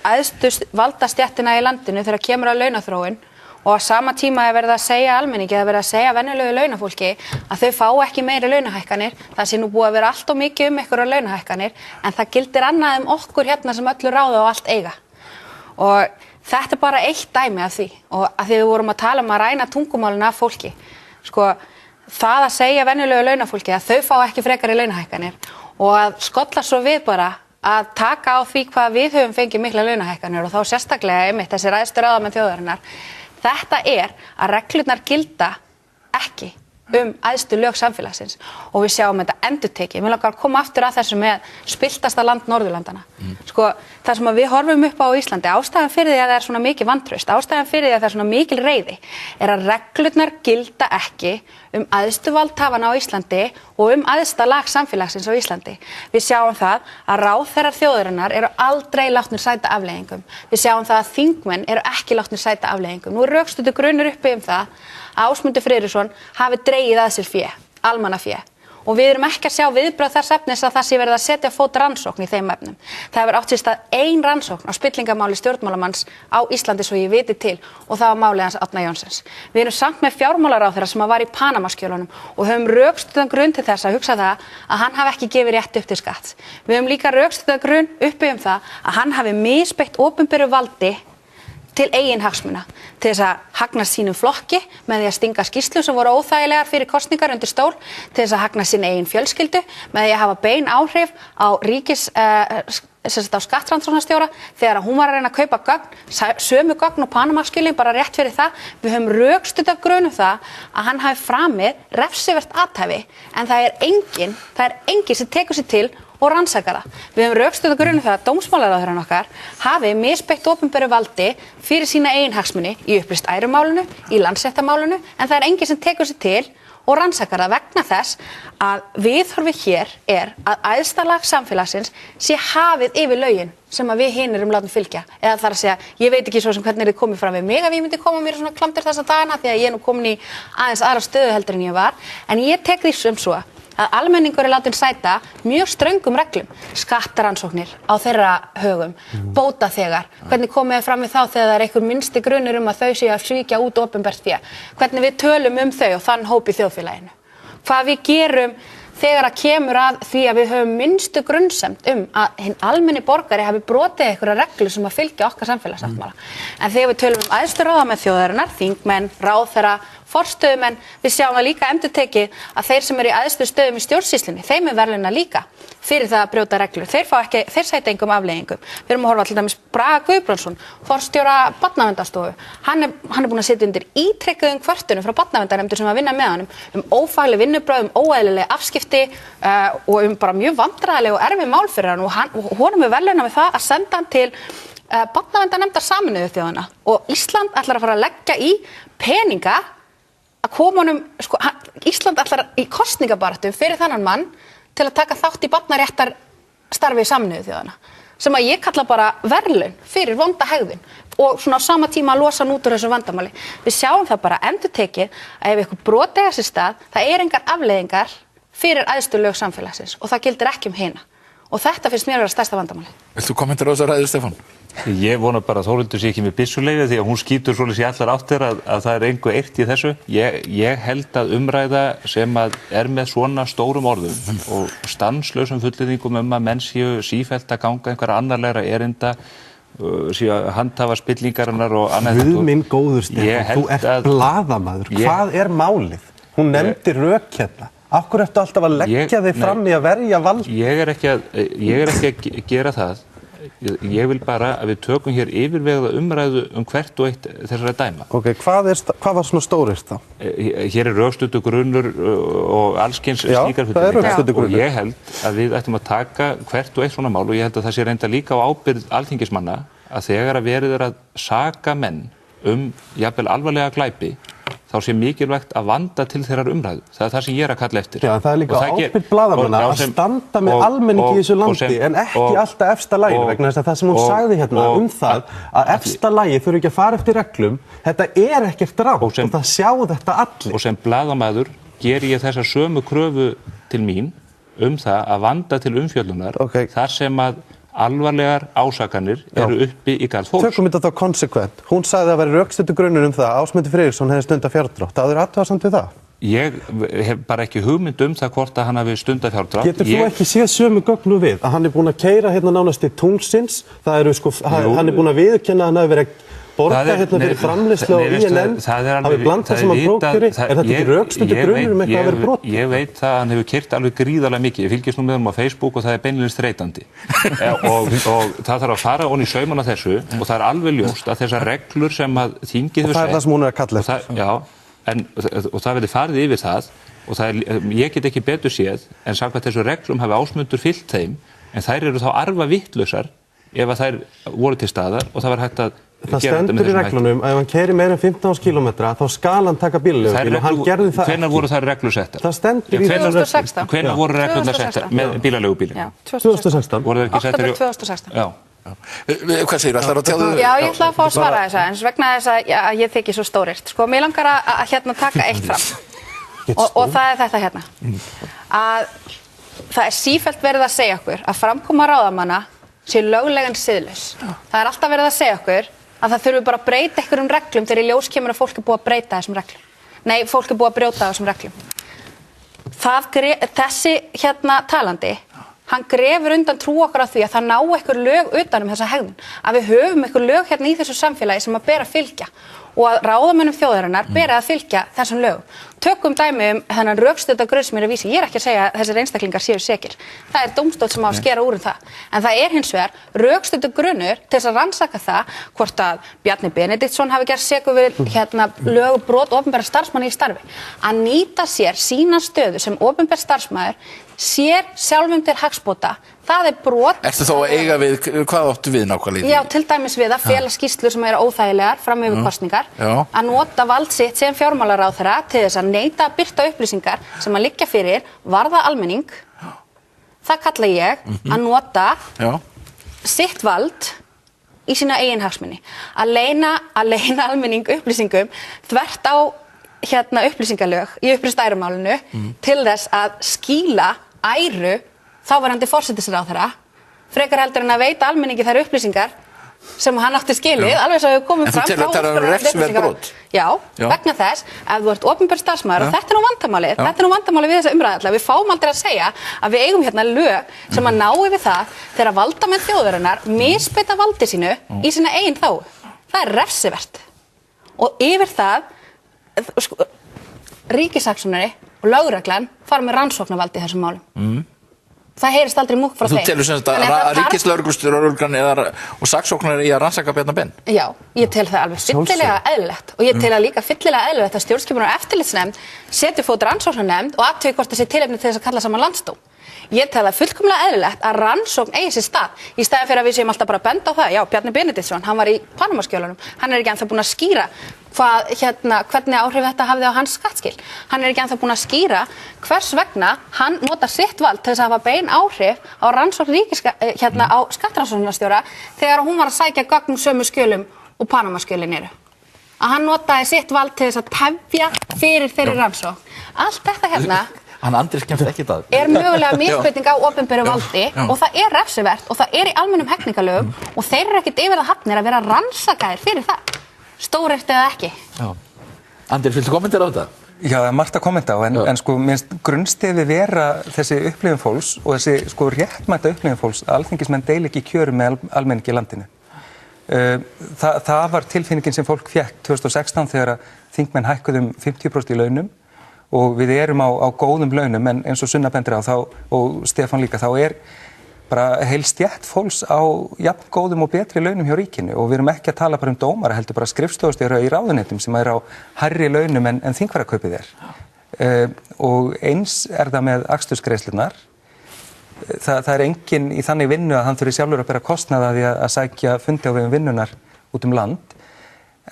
æðstu valdastéttina í landinu þegar kemur að launaþróun og á sama tíma er verið að segja almenningi eða verið að segja venjulegu launafólki að þau fá ekki meiri launahækkanir. Það sé nú búið að vera allt of mikið einhverjar launahækkanir en það gildir annað okkur hérna sem öllu ráða og allt eiga. Og þetta er bara eitt dæmi af því og að því við vorum að tala að ræna tungumálinu af fólki. Sko, það að segja venjulegu launafólki að þau fá ekki frekari launahækkanir og að skolla svo við bara að taka á því hvað við höfum fengið mikla launahækkanir og þá sérstaklega einmitt þessi æðstu ráðamenn þjóðarinnar. Þetta er að reglurnar gilda ekki æðstu lög samfélagsins og við sjáum þetta endurtekið. Mér langar að koma aftur að þessu með spilltasta land Norðurlandana. Sko, það sem við horfum upp á Íslandi, ástæðan fyrir því að það er svona mikið vantraust, ástæðan fyrir því að það er svona mikil reiði, er að reglurnar gilda ekki æðstu valdhafana á Íslandi og æðsta lag samfélagsins á Íslandi. Við sjáum það að ráðherrar þjóðarinnar eru aldrei látnir sæta afleiðingum. Við sjáum það að þingmenn eru ekki látnir sæta afleiðingum. Nú er rökstuddur grunur uppi það að Ásmundur Friðriksson hafi dregið að sér fé, almannafé. Og við erum ekki að sjá viðbrögð þess efnis að það sé verið að setja á fót rannsókn í þeim efnum. Það hefur átt sér stað ein rannsókn á spillingamáli stjórnmálamanns á Íslandi svo ég viti til og það var málið hans Árna Johnsens. Við erum samt með fjármálaráðherra sem var í Panamaskjölunum og höfum rökstuddan grunn til þess að hugsa það að hann hafi ekki gefið rétt upp til skatts. Við höfum líka rökstuddan grunn uppi það að hann hafi misbeitt opinberu valdi til eigin hagsmuna, til þess að hagnast sínum flokki með því að stinga skýrslur sem voru óþægilegar fyrir kosningar undir stól, til þess að hagnast sín eigin fjölskyldu, með því að hafa bein áhrif á á skattrannsóknarstjóra þegar hún var að reyna að kaupa gögn, sömu gögn og Panamaskjölin bara rétt fyrir það. Við höfum rökstuddan grun það að hann hafi framið refsivert athæfi en það er engin sem tekur sig til og rannsakar það. Við höfum rökstuddan grun það að dómsmálaráðherrann okkar hafi misbeitt opinberu valdi fyrir sína eigin hagsmuni í upplýst ærumálinu, í Landsréttarmálinu en það er engin sem tekur sig til og rannsakar það vegna þess að viðhorfið hér er að æðsta lag samfélagsins sé hafið yfir lögin sem að við hinir látum fylgja. Eða þar að segja, ég veit ekki svo sem hvernig þið komið fram við mig að ég myndi koma mér svona klamdur þessa dagana því að ég er nú komin í aðeins aðra stöðu heldur en ég var. En ég tek því sem svo að almenningur er látin sæta mjög ströngum reglum, skattarannsóknir á þeirra högum, bótaþegar, hvernig komið þið fram við þá þegar það er einhver minnsti grunur að þau séu að svíkja út opinbert fé, hvernig við tölum þau og þann hóp í þjóðfélaginu, hvað við gerum þegar að kemur að því að við höfum minnstu grunnsemd að hinn almenni borgari hafi brotið einhverja reglur sem að fylgja okkar samfélagssáttmála. En þegar við tölum æðstu ráðamenn þjóðarinnar, þingmenn, ráðherra, forstöðumenn, við sjáum það líka endurtekið að þeir sem eru í æðstu stöðum í stjórnsýslunni, þeim verðlauna líka fyrir það að brjóta reglur. Þeir sæta engum afleiðingum. Við erum að horfa til dæmis Braga Guðbrandsson, forstjóra Barnaverndarstofu. Hann er búinn að sitja undir ítrekuðum kvörtunum frá barnaverndarnefndir sem að vinna með honum ófagleg vinnubrögð, óeðlileg afskipti og bara mjög vandræðaleg og erfið mál fyrir hann og honum verðlauna með það að senda hann til barnaverndarnefndar Sameinuðu þjóðanna og Ísland ætlar að fara að leggja í peninga að koma honum, Ísland ætlar í kosningabaráttu fyrir þennan mann til að taka þátt í barnaréttar starfi Sameinuðu þjóðanna sem að ég kalla bara verðlaun fyrir vonda hegðun og svona á sama tíma að losa hann út úr þessu vandamáli. Við sjáum það bara endurtekið að ef eitthvað brot eiga sér stað, það engar afleiðingar fyrir æðstu lög samfélagsins og það gildir ekki hina. Og þetta finnst mér að vera stærsta vandamáli. Vilt þú kommentera á þessa ræðu, Stefán? Ég vona bara að Þórhildur sé ekki með byssuleyfi því að hún skýtur svolítið í allar áttir að það er engu eitt í þessu. Ég held að umræða sem að er með svona stórum orðum og stanslausum fullyrðingum að menn séu sífellt að ganga einhverja annarlegra erinda, séu að handhafa spillingarinnar og annað. Guð minn góður, Stefán, þú ert blaðamaður. Hvað er málið? Hún nefndi rök hérna. Af hverju ertu alltaf að leggja þig fram í að verja vald? Ég er ekki að gera það. Ég vil bara að við tökum hér yfirvegaða umræðu hvert og eitt þessara dæma. Ok, hvað var svona stórirt þá? Hér er rökstuddur grunnur og allskyns slíkar það er rökstuddur grunnur. Og ég held að við ættum að taka hvert og eitt svona mál og ég held að það sé reynda líka á ábyrgð alþingismanna að þegar að verið er að saka menn jafnvel alvarlega glæpi þá sé mikilvægt að vanda til þeirrar umræðu. Það er það sem ég er að kalla eftir. Já, það er líka ábyrgð blaðamanna að standa með almenningi í þessu landi en ekki alltaf efsta laginu vegna þess að það sem hún sagði hérna það að efsta lagi þurfi ekki að fara eftir reglum, þetta er ekkert rangt og það sjá þetta allir. Og sem blaðamaður ger ég þessa sömu kröfu til mín það að vanda til umfjöllunar þar sem að alvarlegar ásakanir eru uppi í garð fólks. Tökum þetta þá konsekvent. Hún sagði að vera rökstuddur grunnur það að Ásmundur Friðriksson hefði stundað fjárdrátt. Það er athugasemd við það? Ég hef bara ekki hugmynd það hvort að hann hafi stundað fjárdrátt. Getur þú ekki séð sömu gögn við að hann er búinn að keyra hérna nánast til tunglsins? Það eru hann er búinn að viðurkenna að hann hafi verið borga hérna fyrir framleiðslu á INN, hafi blandað sem að prófkjöri, er þetta ekki rökstuddur grunnur eitthvað að vera brot? Ég veit það að hann hefur keyrt alveg gríðarlega mikið, ég fylgist nú með honum á Facebook og það er beinlínis þreytandi og það þarf að fara ofan í saumana þessu og það er alveg ljóst að þessar reglur sem að þingið hefur sett. Og það er það sem hún er að kalla eftir. Já, og það verði farið yfir það og ég get ekki betur séð en samkvæmt þessu reglum hafi Ásmundur fylgt þeim en þær eru þá arfa vittlausar ef að þær voru til staðar og það var hægt að það stendur í reglunum að ef hann keyrir meira en 15 kílómetra þá skal hann taka bílaleigubíl og hann gerði það ekki. Hvenær voru þær reglur settar? Það stendur í reglunum. 2016. Hvenær voru reglurnar settar með bílaleigubílinn? Já, 2016. Voru þær ekki settar í 2016. Já. Hvað segirðu? Ætlarðu að tjáðu? Já, ég ætla að fá að svara þessu eins vegna þess að ég þykir svo stórirt. Sko, mér langar að hérna taka eitt fram og það er þetta hérna. Að það er sífellt verið að segja okkur að framkoma ráðamanna sé löglegan siðlaus. Það er alltaf verið að segja okkur að það þurfi bara að breyta einhverjum reglum þegar í ljós kemur að fólk er búið að breyta þessum reglum. Nei, fólk er búið að brjóta þessum reglum. Þessi hérna talandi, hann grefur undan trú okkar á því að það ná einhver lög utan þessa hegðun. Að við höfum einhver lög hérna í þessu samfélagi sem að bera að fylgja og að ráðamönnum þjóðarinnar bera að fylgja þessum lögum. Tökum dæmi þennan rökstudda grunn sem ég er að vísa. Ég er ekki að segja að þessir einstaklingar séu sekir. Það er dómstóll sem á að skera úr það. En það er hins vegar rökstudda grunnur til þess að rannsaka það hvort að Bjarni Benediktsson hafi gerst sekur við lögbrot opinberra starfsmanna í starfi. Að nýta sér sína stöðu sem opinber starfsmaður sér sjálfum til hagsbóta, það er brot. Ertu þá að eiga við, hvað áttu við nákvæmlega? Já, til dæmis við að fela skýrslur sem eru óþægilegar fram yfir kosningar, að nota vald sitt sem fjármálaráðherra til þess að neita að birta upplýsingar sem að liggja fyrir varða almenning. Það kalla ég að nota sitt vald í sína eigin hagsmuni. Að leyna almenning upplýsingum þvert á upplýsingalög í upplýstærumálinu til þess að skýla æru þáverandi forsætisráðherra frekar heldur en að veita almenningi þær upplýsingar sem hann átti skilið, alveg svo hefur komið fram. En þú telur þetta er refsiverð brot? Já, vegna þess, ef þú ert opinber starfsmaður, og þetta er nú vandamálið við þessa umræðu alla, við fáum aldrei að segja að við eigum hérna lög sem að ná yfir það þegar valdamenn þjóðarinnar misbeita valdi sínu í sína eigin þágu. Það er refsivert. Og yfir það, ríkissaksóknari og lögreglan fara með rannsóknarvald í þessum málum. Það heyrist aldrei múkk frá þeim. Þú telur sem að ríkislögreglustjóri og saksóknari í að rannsaka Bjarna Ben? Já, ég tel það alveg fyllilega eðlilegt og ég tel það líka fyllilega eðlilegt að stjórnskipunar- og eftirlitsnefnd setji fót rannsóknarnefnd og athugi hvort það sé tilefni til þess að kalla saman landsdóm. Ég tel það fullkomlega eðlilegt að rannsókn eigi sér stað í staðinn fyrir að við séum alltaf bara að benda á það. Já, Bjarni Benediktsson, hann var í Panamaskjölunum, hann er ekki ennþá búinn að skýra hvernig áhrif þetta hafði á hans skattskil. Hann er ekki ennþá búinn að skýra hvers vegna hann notar sitt vald til þess að hafa bein áhrif á rannsókn á skattrannsóknarstjóra þegar hún var að sækja gögn sömu skjölum og Panamaskjölin eru. Að hann notaði sitt vald til þess að tefja fyrir þeirri rannsókn. Allt þetta hérna hann Andrés kemst ekki það. Er mögulega misbeiting á opinberu valdi og það er refsivert og það er í almennum hegningalögum og þeir eru ekkert yfir það hafnir að vera rannsakaðir fyrir það. Stórirt eða ekki. Já. Andrés, viltu kommentera á þetta? Já, það er margt að kommenta á, en sko, mér finnst grunnstefi vera þessi upplifun fólks og þessi sko réttmæta upplifun fólks að alþingismenn deili ekki kjörum með almenningi í landinu. Það var tilfinningin sem fólk fékk 2016 þegar þingmenn hækkuðu 50% í launum og við erum á góðum launum, en eins og Sunna bendir á þá, og Stefán líka, þá er bara heil stétt fólks á jafn góðum og betri launum hjá ríkinu og við erum ekki að tala bara um dómara, heldur bara skrifstofustjóra í ráðuneytum sem er á hærri launum en þingfararkaupið er. Og eins er það með akstursgreiðslurnar. Það er enginn í þannig vinnu að hann þurfi sjálfur að bera kostnað af því að sækja fundi á vegum vinnunar út um land.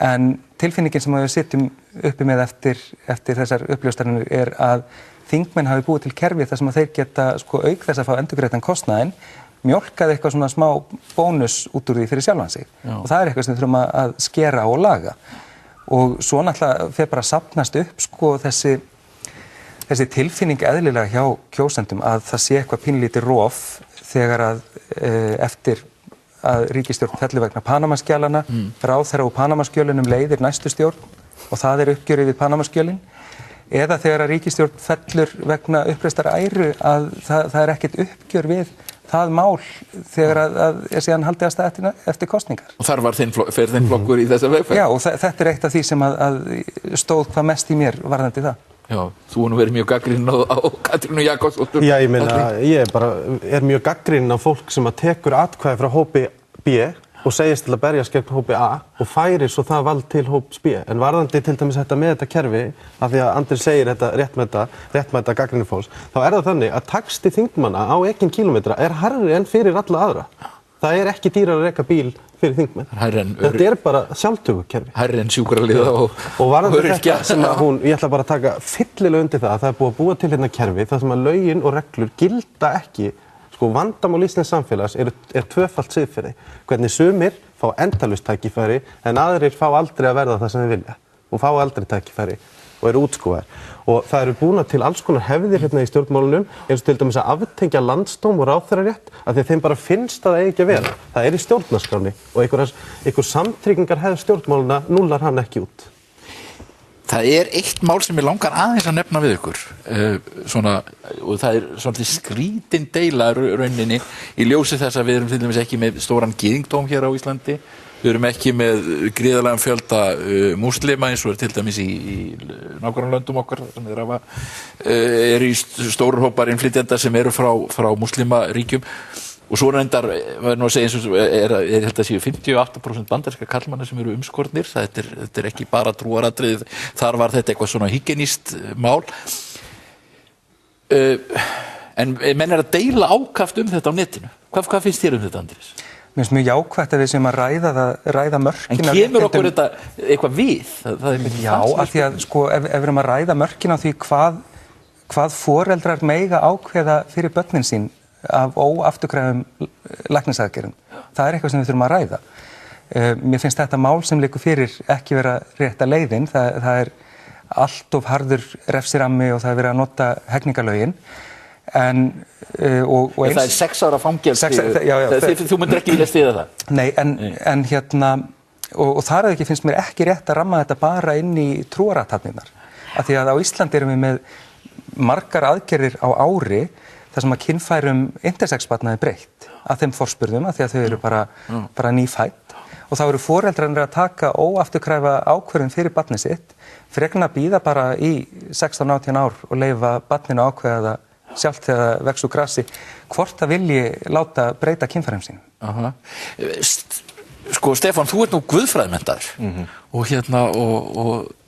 En tilfinningin sem við sitjum uppi með eftir þessar uppljóstanir er að þingmenn hafi búið til kerfi þar sem að þeir geta sko auk þess að fá endurgreiddan kostnaðinn mjólkað eitthvað svona smá bónus út úr því fyrir sjálfan sig. Og það er eitthvað sem við þurfum að skera og laga. Og svo náttúrulega fer bara að safnast upp sko þessi tilfinning eðlilega hjá kjósendum að það sé eitthvað pínlítið rof þegar að eftir að ríkisstjórn fellur vegna Panamaskjalana, ráðherra úr Panamaskjölunum leiðir næstu stjórn og það er uppgjörið við Panamaskjölin, eða þegar að ríkisstjórn fellur vegna uppreistar æru að það er ekkert uppgjör við það mál þegar að síðan haldið að stað eftir kosningar. Og þar fer þinn flokkur í þessa vegferð? Já, og þetta er eitt af því sem að stóð hvað mest í mér varðandi það. Já, þú nú verið mjög gagnrýninn á Katrínu Jakobsdóttur. Já, ég meina, ég er mjög gagnrýninn á fólk sem að tekur atkvæði frá hópi B og segist til að berjast gegn hópi A og færir svo það vald til hóps B. En varðandi til dæmis þetta með þetta kerfi, af því að Andri segir þetta réttmæta gagnrýni fólks, þá er það þannig að taxti þingmanna á ekinn kílómetra er hærri en fyrir alla aðra. Það er ekki dýrar að reka bíl fyrir þingmenn. Þetta er bara sjálftökukerfi. Hærri en sjúkraliða og varðandi þetta sem að ég ætla bara að taka fyllilega undir það að það er búið að búa til hérna kerfi þar sem að lögin og reglur gilda ekki. Sko vandamál íslensks samfélags er tvöfalt siðferði. Hvernig sumir fá endalaust tækifæri en aðrir fá aldrei að verða það sem þeir vilja og fá aldrei tækifæri og eru útskúfaðir. Og það eru búna til alls konar hefðir hérna í stjórnmálunum eins og til dæmis að aftengja landsdóm og ráðherrarétt af því að þeim bara finnst að það eigi ekki að vera. Það er í stjórnarskráni og einhver samtryggingar hefð stjórnmáluna núllar hann ekki út. Það er eitt mál sem ég langar aðeins að nefna við ykkur og það er svolítið skrítin deila rauninni í ljósi þess að við erum til dæmis ekki með stóran gyðingdóm hér á Íslandi, við erum ekki með gríðarlegan fjölda múslima eins og er til dæmis í nágrannalöndum okkar sem eru í stórum hópar innflytjenda sem eru frá múslimaríkjum. Og svo reyndar, var nú að segja eins og er þetta séu 58% bandaríska karlmanna sem eru umskornir, þetta er ekki bara trúaratriði, þar var þetta eitthvað svona hygienískt mál. En menn er að deila ákaft þetta á netinu. Hvað finnst þér þetta, Andrés? Mér finnst mjög jákvætt að við sem að ræða mörkin. En kemur okkur þetta eitthvað við? Já, af því að sko, ef við erum að ræða mörkin á því hvað foreldrar mega ákveða fyrir börnin sín af óafturkræfum læknisaðgerðum. Það er eitthvað sem við þurfum að ræða. Mér finnst þetta mál sem liggur fyrir ekki vera rétta leiðin. Það er allt of harður refsirammi og það er verið að nota hegningarlögin. En, og eins... Það 6 ára fangelsi, já, þú myndir ekki vilja styðja það? Nei, en hérna, og þar að ekki finnst mér ekki rétt að ramma þetta bara inn í trúarathafnirnar. Af því að á Íslandi erum við með margar aðgerðir á ári þar sem að kynfærum intersex-barna breytt að þeim forspurðum, af því að þau eru bara nýfædd. Og þá eru foreldrarnir að taka óafturkræfa ákvörðun fyrir barnið sitt, frekar að bíða bara í 16-18 ár og leyfa barninu ákveða það sjálft þegar það vex úr grasi, hvort það vilji láta breyta kynfærum sínum. Sko, Stefán, þú ert nú guðfræðimenntaður og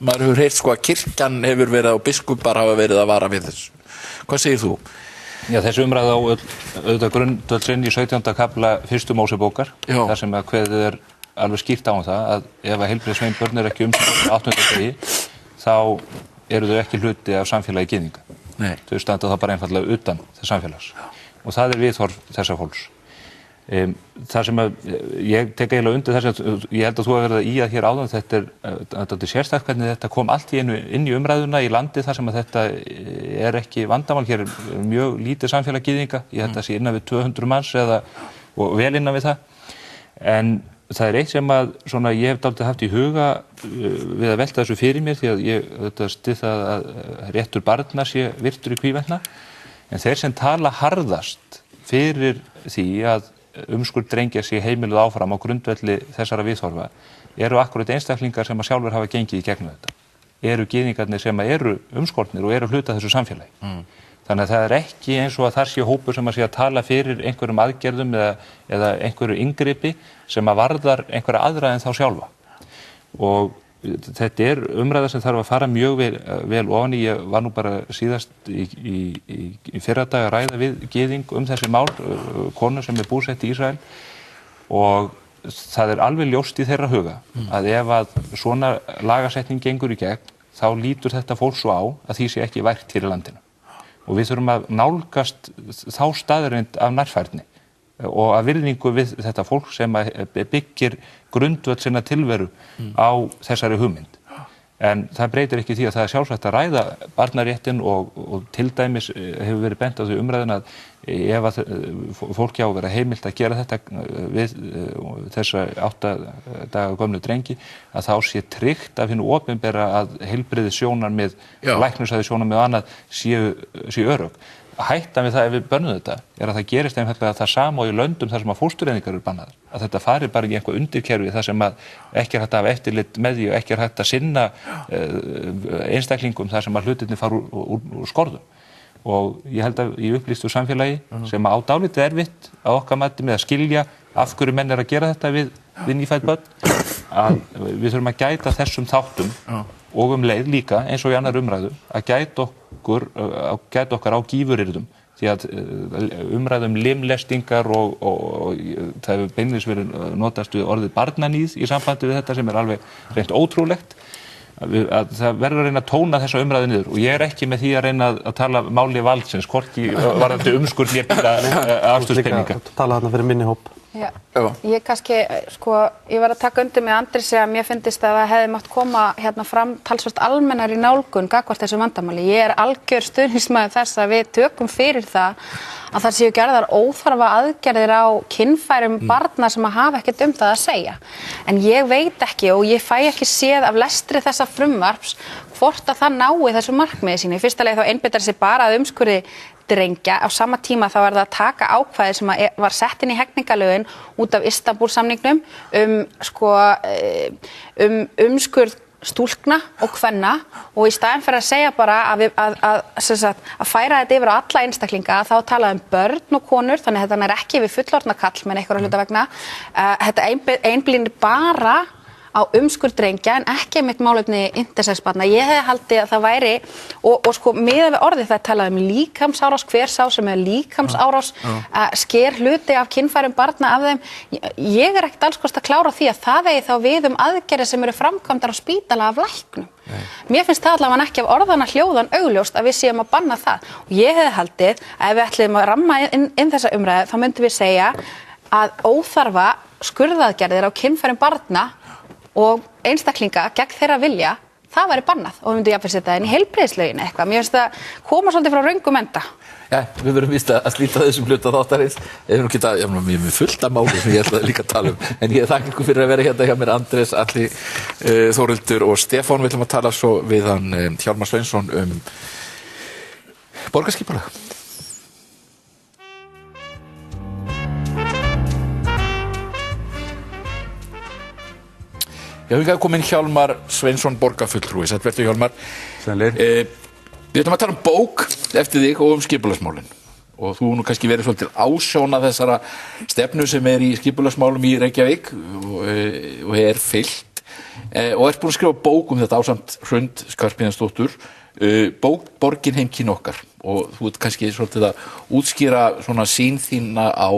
maður hefur heyrt sko að kirkjan hefur verið og biskupar hafa verið að vara við þessu. Hvað segir þú? Já, þessi umræða á auðvitað grundvöldin í 17. kafla fyrstu Mósebókar, þar sem að kveðið alveg skýrt á það að ef að heilbrigðisveind börn ekki umskipta 8. degi, þá eru þau ekki hluti af samfélagi gyðinga. Þau standa þá bara einfaldlega utan þess samfélags. Og það viðhorf þessa fólks. Það sem að ég tek eiginlega undir þess að ég held að þú hafi verið að ía hér áðan, þetta er sérstakt hvernig þetta kom allt inn í umræðuna í landi þar sem að þetta er ekki vandamál. Hér er mjög lítið samfélag gyðinga, ég held að sé innan við 200 manns og vel innan við það. En það er eitt sem að svona, ég hef dálítið haft í huga við að velta þessu fyrir mér, því að ég styð það að réttur barna sé virtur í hvívetna, en þeir sem tala harðast fyrir því að umskurð drengja sé heimiluð áfram á grundvelli þessara viðhorfa eru akkurat einstaklingar sem að sjálfur hafa gengið í gegnum þetta. Eru gyðingarnir sem að eru umskornir og eru hluta þessu samfélagi. Þannig að það er ekki eins og að þar sé hópur sem að sé að tala fyrir einhverjum aðgerðum eða einhverju inngripi sem að varðar einhverja aðra en þá sjálfa. Og þetta umræða sem þarf að fara mjög vel ofan í. Ég var nú bara síðast í fyrradag að ræða við gyðing þessi mál, konu sem er búsett í Ísrael, og það er alveg ljóst í þeirra huga að ef að svona lagasetning gengur í gegn, þá lítur þetta fólk svo á að því sé ekki vært hér í landinu. Og við þurfum að nálgast þá staðreind af nærfærni og að virðingu við þetta fólk sem byggir grundvöll sinna tilveru á þessari hugmynd. En það breytir ekki því að það er sjálfsagt að ræða barnaréttin og til dæmis hefur verið bent á því umræðin að ef að fólki á að vera heimilt að gera þetta við þessa 8 daga gömlu drengi, að þá sé tryggt af hinu opinbera að heilbrigðissjónarmið, læknisfræðissjónarmið og annað séu örugg. Hættan við það ef við bönnum þetta er að það gerist einfaldlega það sama og í löndum þar sem að fóstureyðingar eru bannaðar. Að þetta fari bara í einhver undirkerfi þar sem að ekki er hægt að hafa eftirlit með því og ekki er hægt að sinna einstaklingum þar sem að hlutirnir fara úr skorðum. Og ég held að í upplýstu samfélagi sem á dálítið erfitt að okkar mati með að skilja af hverju menn er að gera þetta við nýfædd börn, að við þurfum að gæta þessum þáttum og leið líka eins og í annar umræðu að gæta okkar á gífuryrðum, því að umræðum limlestingar og það hefur beinlínis verið notast við orðið barnaníð í sambandi við þetta sem er alveg reynt ótrúlegt. Að það verður að reyna að tóna þessa umræðu niður, og ég er ekki með því að reyna að tala máli valdsins, hvorki varðandi umskurð afstöðspenninga. Tala þarna fyrir minni hóp. Já, ég kannski, ég var að taka undir með Andrisi að mér finnst að það hefði mátt koma hérna fram talsvert almennar í nálgun gagnvart þessu vandamáli. Ég er algjör stuðningsmaður þess að við tökum fyrir það að séu gerðar óþarfa aðgerðir á kynfærum barna sem að hafa ekkert það að segja. En ég veit ekki og ég fæ ekki séð af lestri þessa frumvarps hvort að það nái þessu markmiði sínu. Í fyrsta lagi þá einbeitar sig bara að umskurði drengja, á sama tíma þá er það að taka ákvæði sem var sett inn í hegningalögin út af Istanbúl-samningnum umskurð stúlkna og kvenna, og í staðinn fyrir að segja bara að færa þetta yfir á alla einstaklinga, þá talaði börn og konur, þannig að þetta er ekki við fullorðna kallmenn einhverja hluta vegna. Þetta einblínir bara á umskurð drengja en ekki mitt málefni intersex-barna. Ég hefði haldið að það væri og miðað við orðið það talaði líkamsárás, hver sá sem er líkamsárás sker hluti af kynfærum barna af þeim. Ég er ekkert alls kost að klára því að það eigi þá við aðgerðir sem eru framkvæmdar á spítala af læknum. Mér finnst það allavega ekki af orðana hljóðan augljóst að við séum að banna það. Og ég hefði haldið að ef við ætlum að ramma inn þessa umræðu, þá myndum við segja að óþarfa skurðaðgerðir á kynfærum barna og einstaklinga gegn þeirra vilja, það væri bannað og við myndum jafnvel setja það inn í heilbrigðislögin eitthvað. Mér finnst það koma svolítið frá röngum enda. Já, við verðum víst að slíta þessum hluta þáttarins. Ég er með fullt af máli sem ég ætla líka að tala en ég þakka ykkur fyrir að vera hérna hjá mér Andrés, Atli, Þórildur og Stefán. Við ætlum að tala svo við hann Hjálmar Sveinsson borgarskipulag. Já, við komum inn Hjálmar Sveinsson borgarfulltrúi. Sæll vertu Hjálmar. Sælir. Við ætlum að tala bók eftir þig og skipulagsmálin og þú nú kannski verið svolítið ásjóna þessara stefnu sem í skipulagsmálum í Reykjavík og fylgt og búin að skrifa bók þetta ásamt Hrund Skarphéðinsdóttur, bók Borgin heimkynni okkar og þú ert kannski svolítið að útskýra svona sýn þína á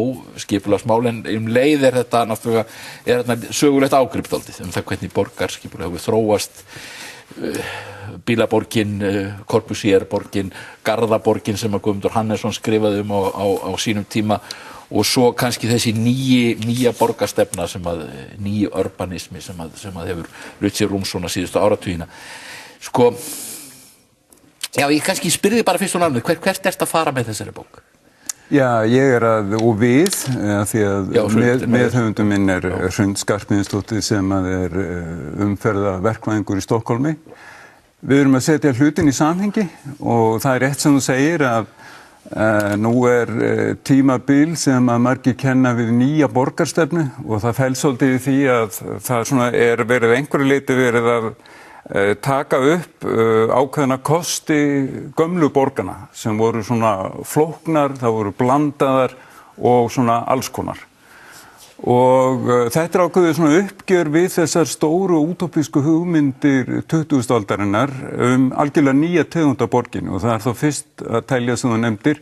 skipulagsmálin leið þetta náttúrulega þarna sögulegt ágrip dálítið það hvernig borgarskipulag hefur þróast Bílaborgin, Corbusier-borgin, Garðaborgin sem að Guðmundur Hannesson skrifaði á sínum tíma og svo kannski þessi nýja borgarstefna nýji urbanismi sem að hefur Lutzi Rúmsson síðustu áratugina. Sko, já, ég kannski spyrði bara fyrst og náttúrulega, hvert ertu að fara með þessari bók? Já, ég og við, því að meðhöfundum minn Hrund Skarphéðinsdóttir sem að umferðarverkfræðingur í Stokkhólmi. Við erum að setja hlutin í samhengi og það rétt sem þú segir að nú tímabil sem að margir kenna við nýja borgarstefnu og það felst svolítið í því að það svona verið einhverju leyti verið að taka upp ákveðna kosti gömlu borgana sem voru svona flóknar, það voru blandaðar og svona allskonar. Og þetta ákveðið svona uppgjör við þessar stóru útópísku hugmyndir 20. aldarinnar algjörlega nýja tegund af borginni og það þá fyrst að telja sem þú nefndir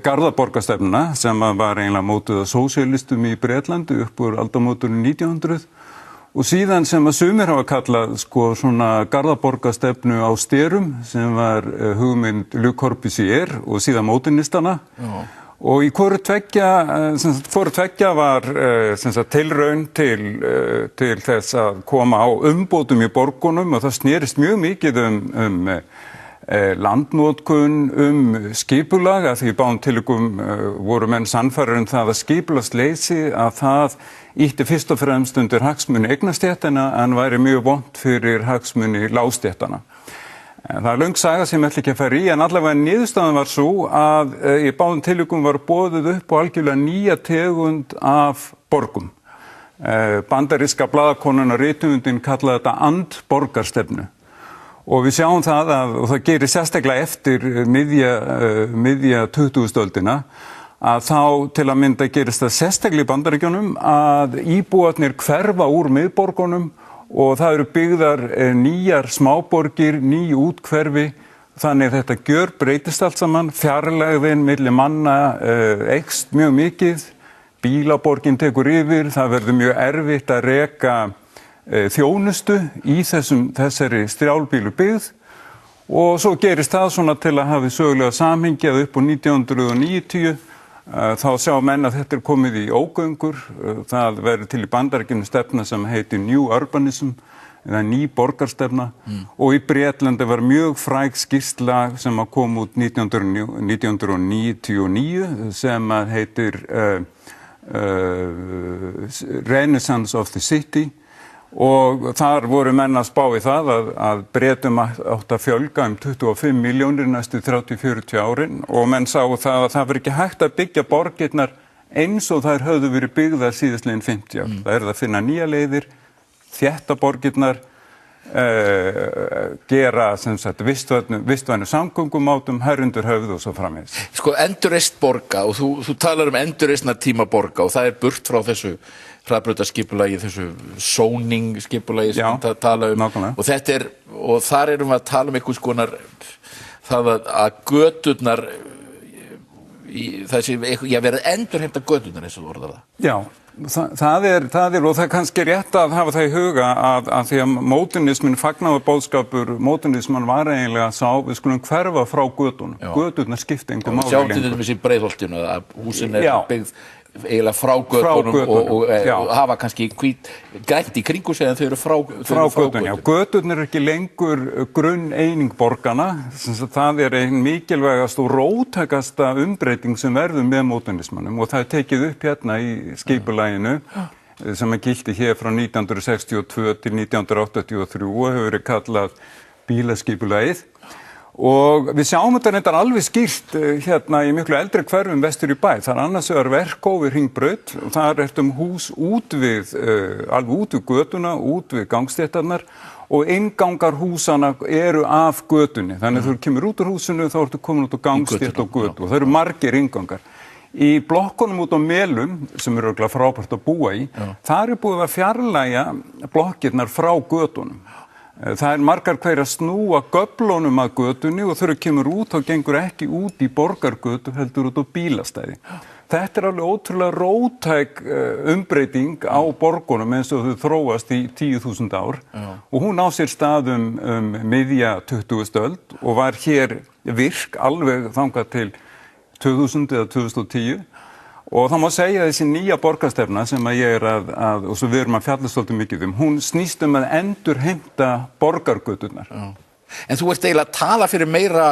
Garðaborgarstefnuna sem var eiginlega mótuð af sósíalistum í Bretlandi upp úr aldamótunum 1900 og síðan sem að sumir hafa kallað sko svona Garðaborgarstefnu á sterum sem var hugmynd Le Corbusier og síðan mótinistana. Og í hvoru tveggja var tilraun til þess að koma á umbótum í borgunum og það snerist mjög mikið landnotkun, skipulag að því í báðum tilvikum voru menn sannfærir það að skipulagsleysi að það ítti fyrst og fremst undir hagsmuni eignastéttanna en væri mjög vont fyrir hagsmuni lágstéttanna. Það löng saga sem ég ætla ekki að fara í en allavega niðurstaðan var svo að í báðum tilvikum var boðið upp á algjörlega nýja tegund af borgum. Bandaríska blaðakonan og rithöfundin kallaði þetta andborgarstefnu. Og við sjáum það og það gerir sérstaklega eftir miðja 20. öldina að þá til að mynda gerist það sérstaklega í Bandaríkjunum að íbúarnir hverfa úr miðborgunum og það eru byggðar nýjar smáborgir, ný úthverfi, þannig að þetta gjörbreytist allt saman, fjarlægðin milli manna eykst mjög mikið, bílaborgin tekur yfir, það verður mjög erfitt að reka þjónustu í þessari strjálbýlu byggð og svo gerist það svona til að hafa sögulega samhengi að upp á 1990 þá sjá menn að þetta komið í ógöngur, það verður til í Bandaríkjunum stefna sem heitir New Urbanism eða ný borgarstefna og í Bretlandi var mjög fræg skýrsla sem að kom út 1999 sem að heitir Renaissance of the City og þar voru menn að spá í það að Bretum átt að fjölga 25 milljónir næstu 30-40 árin og menn sáu það að það var ekki hægt að byggja borgirnar eins og þær höfðu verið byggðar síðastliðin 50 ár. Það að finna nýja leiðir, þétta borgirnar, gera sem sagt vistvænu samgöngumátum, herundur höfðu og svo framvegis. Sko endurreist borga og þú talar endurreistna tíma borga og það burt frá þessu hraðbrautarskipulagi, þessu zoning-skipulagi sem það tala nákvæmlega. Og þetta og þar erum við að tala einhvers konar það að göturnar verið endurheimta göturnar eins og þú orðar það. Já, það og það kannski rétt að hafa það í huga að því að módernismin fagnaðarbóðskapur módernisman var eiginlega við skulum hverfa frá götunum. Göturnar skipta engu máli lengur. Sjá til dæmis í Breiðholtinu að húsin byggð eiginlega frá götunum og hafa kannski grænt í kringu sig en þau eru frá götunum. Já, göturnar er ekki lengur grunneining borgana, það er ein mikilvægast og róttækasta umbreyting sem verður með módernismanum og það er tekið upp hérna í skipulaginu sem gilti hér frá 1962 til 1983 og hefur verið kallað bílaskipulagið. Og við sjáum þetta reyndar alveg skýrt hérna í miklu eldri hverfum vestur í bæ. Það er annars vegar Verkó við Hringbraut og það er hús alveg út við götuna, út við gangstéttarnar og inngangar húsana eru af götunni. Þannig að þú kemur út úr húsinu þá ertu komin út á gangstétt og götu og það eru margir inngangar. Í blokkunum út á Melum, sem eru örugglega frábært að búa í, þar er búið að fjarlægja blokkirnar frá götunum. Það er margar hver að snúa göflunum að götunni og þegar þau kemur út þá gengur ekki út í borgargötu heldur út á bílastæði. Þetta er alveg ótrúlega róttæk umbreyting á borgunum eins og þau þróast í 10.000 ár og hún á sér stað miðja 20. öld og var hér virk alveg þangað til 2000 eða 2010 og það má segja að þessi nýja borgarstefna sem að ég er og svo við erum að fjalla svolítið mikið hún snýst að endurheimta borgargöturnar. En þú ert eiginlega að tala fyrir meira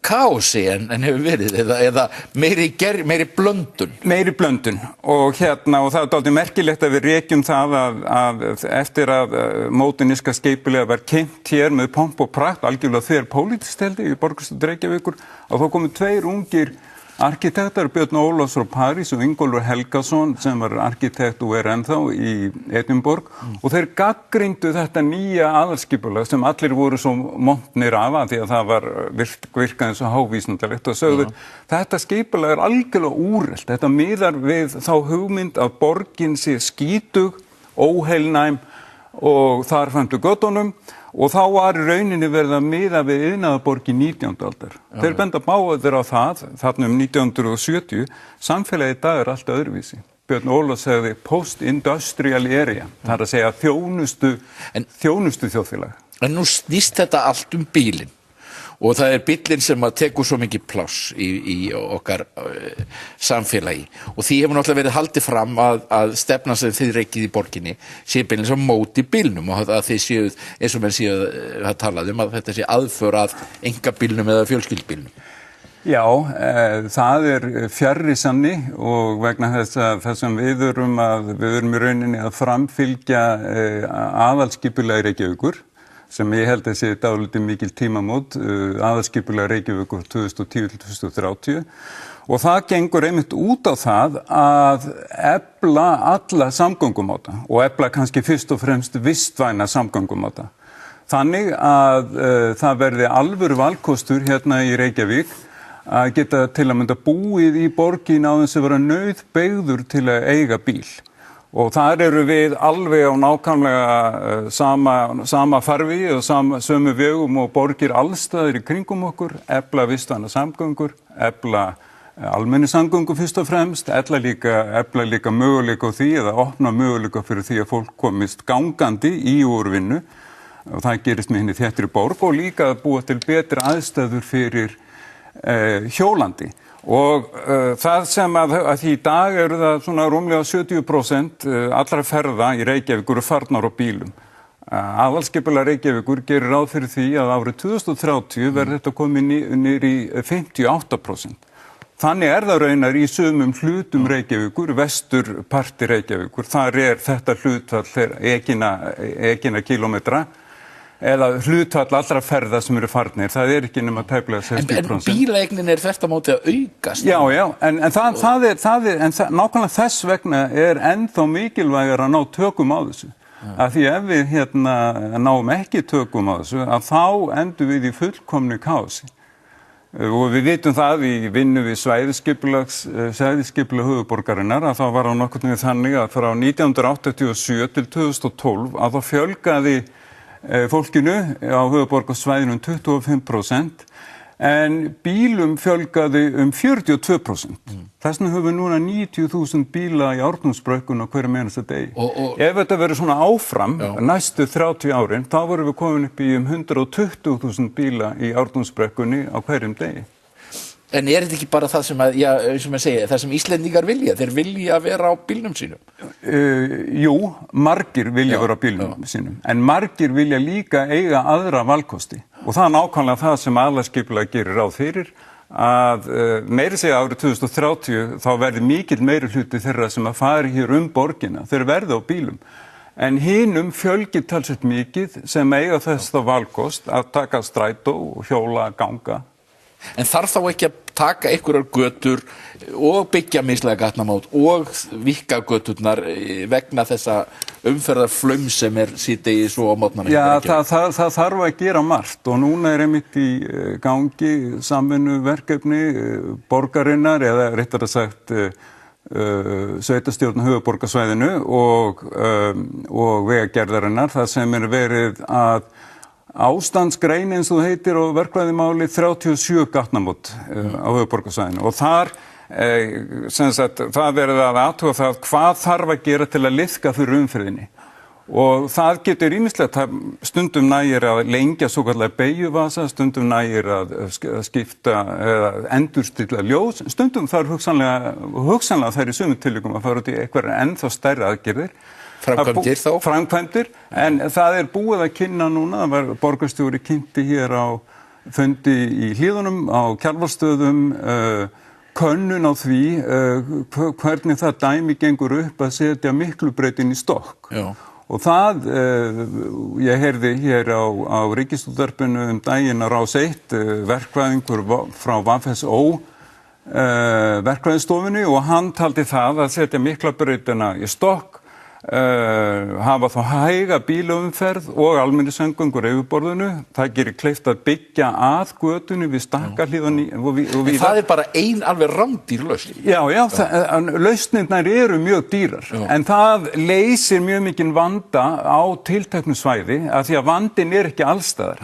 kaosi en hefur verið eða meiri blöndun. Meiri blöndun og það er dálítið merkilegt að við rekjum það að eftir að móderníska skipulega var kynnt hér með pomp og prakt algjörlega þegar pólitískt held í borgarstöð Reykjavíkur að þá komu tveir ungir arkitektar, Björn Ólafs frá París og Ingólfur Helgason sem var arkitekt og er ennþá í Edinborg og þeir gagnrýndu þetta nýja aðalskipulag sem allir voru svo montnir af því að það var virkað eins og hávísindalegt og sögðu þetta skipulag er algjörlega úrelt, þetta miðar við þá hugmynd að borgin sé skítug, óheilnæm og þar fæmdu göttunum og þá var í rauninni verið að miða við iðnaðarborg í 19. aldar. Þeir benda báðir á þarna 1970, samfélagið í dag er allt öðruvísi. Björn Ólafs segði post-industrial area, það er að segja þjónustu þjóðfélag. En nú snýst þetta allt bílinn og það er bíllinn sem að tekur svo mikið pláss í okkar samfélagi og því hefur náttúrulega verið haldið fram að stefna sem þið reikið í borginni sé bíllinn sem móti bílnum og að þið séu, eins og menn séu að tala að þetta sé aðför að einkabílnum eða fjölskyldubílnum. Já, það er fjarri sanni og vegna þess sem við erum í rauninni að framfylgja aðalskipulagi Reykjavíkur sem ég held að sé dálítið mikil tímamót, aðalskipulag Reykjavíkur 2010-2030 og það gengur einmitt út á það að efla alla samgöngumáta og efla kannski fyrst og fremst vistvæna samgöngumáta. Þannig að það verði alvöru valkostur hérna í Reykjavík að geta til að mynda búið í borgin á þess að vera nauðbeygður til að eiga bíl. Og þar eru við alveg á nákvæmlega sama farvi og sömu vegum og borgir allstaðir í kringum okkur, efla vistvæna samgöngur, efla almenningssamgöngur fyrst og fremst, efla líka möguleika á því eða opna möguleika fyrir því að fólk komist gangandi í úrvinnu og það gerist með henni þéttri borg og líka að búa til betri aðstæður fyrir hjólandi. Og það sem að í dag eru það svona rúmlega 70% allra ferða í Reykjavík eru farnar á bílum. Aðalskipulag Reykjavíkur gerir ráð fyrir því að árið 2030 verður þetta komið niður í 58%. Þannig er það raunar í sumum hlutum Reykjavíkur, vesturparti Reykjavíkur. Þar er þetta hlutfall ekina kílómetra eða hlutfall allra ferða sem eru farnir. Það er ekki nema tæplega 60%. En bílaeignin er þvert á móti að aukast. Já, en nákvæmlega þess vegna er ennþá mikilvægara að ná tökum á þessu. Af því ef við náum ekki tökum á þessu, að þá endum við í fullkomnu kaosi. Og við vitum það í vinnu við svæðisskipulag höfuðborgarinnar að þá var á nokkurn veginn þannig að frá 1987 til 2012 að þá fjölgaði fólkinu á höfuðborgarsvæðinu 25% en bílum fjölgaði 42%. Þess vegna höfum við núna 90.000 bíla í Ártúnsbrekkunni á hverjum einasta degi. Ef þetta verður svona áfram næstu 30 árin, þá vorum við komin upp í 120.000 bíla í Ártúnsbrekkunni á hverjum degi. En þetta ekki bara það sem að, já, eins og maður segja, það sem Íslendingar vilja? Þeir vilja vera á bílnum sínum? Jú, margir vilja vera á bílnum sínum, en margir vilja líka eiga aðra valkosti. Og það nákvæmlega það sem aðalskipulag gerir ráð fyrir, að meira segja árið 2030 þá verði mikill meiri hluti þeirra sem að fari hér borgina, þeir verði á bílum. En hinum fjölgir talsvert mikið sem eiga þess þá valkost að taka strætó, hjóla, ganga. En þarf þá ekki að taka einhverjar götur og byggja mislega gatnamót og víkka göturnar vegna þessa umferðarflaum sem síðdegis og á mótnana? Já, það þarf að gera margt og núna einmitt í gangi samvinnuverkefni borgarinnar eða réttara sagt sveitarstjórn höfuðborgarsvæðinu og vegagerðarinnar, það sem verið að ástandsgrein eins og það heitir og verkfræðimáli 37 gatnamót á höfuðborgarsvæðinu og þar það verið að athuga það hvað þarf að gera til að liðka fyrir umferðinni og það getur ýmislegt, stundum nægir að lengja svokallega beygjuvasa, stundum nægir að skipta eða endurstilla ljós, stundum þarf hugsanlega þær í sumum tilvikum að fara út í eitthvað ennþá stærri aðgerðir. Framkvæmdir þá? Framkvæmdir, en það búið að kynna núna, það var borgarstjóri kynnti hér á fundi í Hlíðunum, á Kjarvalsstöðum, könnun á því hvernig það dæmi gengur upp að setja Miklubrautin í stokk. Já. Og það, ég heyrði hér á Ríkisútvarpinu daginn á Rás 1, verkfræðingur frá VFSO, verkfræðistofunni og hann taldi það að setja Miklubrautina í stokk, hafa þá hæga bílaumferð og almenningssamgöngur yfirborðinu, það gerir kleift að byggja að götunni við Stakkahlíð og en það bara ein alveg rándýr lausn. Já, lausnirnar eru mjög dýrar, en það leysir mjög mikinn vanda á tilteknu svæði, af því að vandinn ekki allstaðar,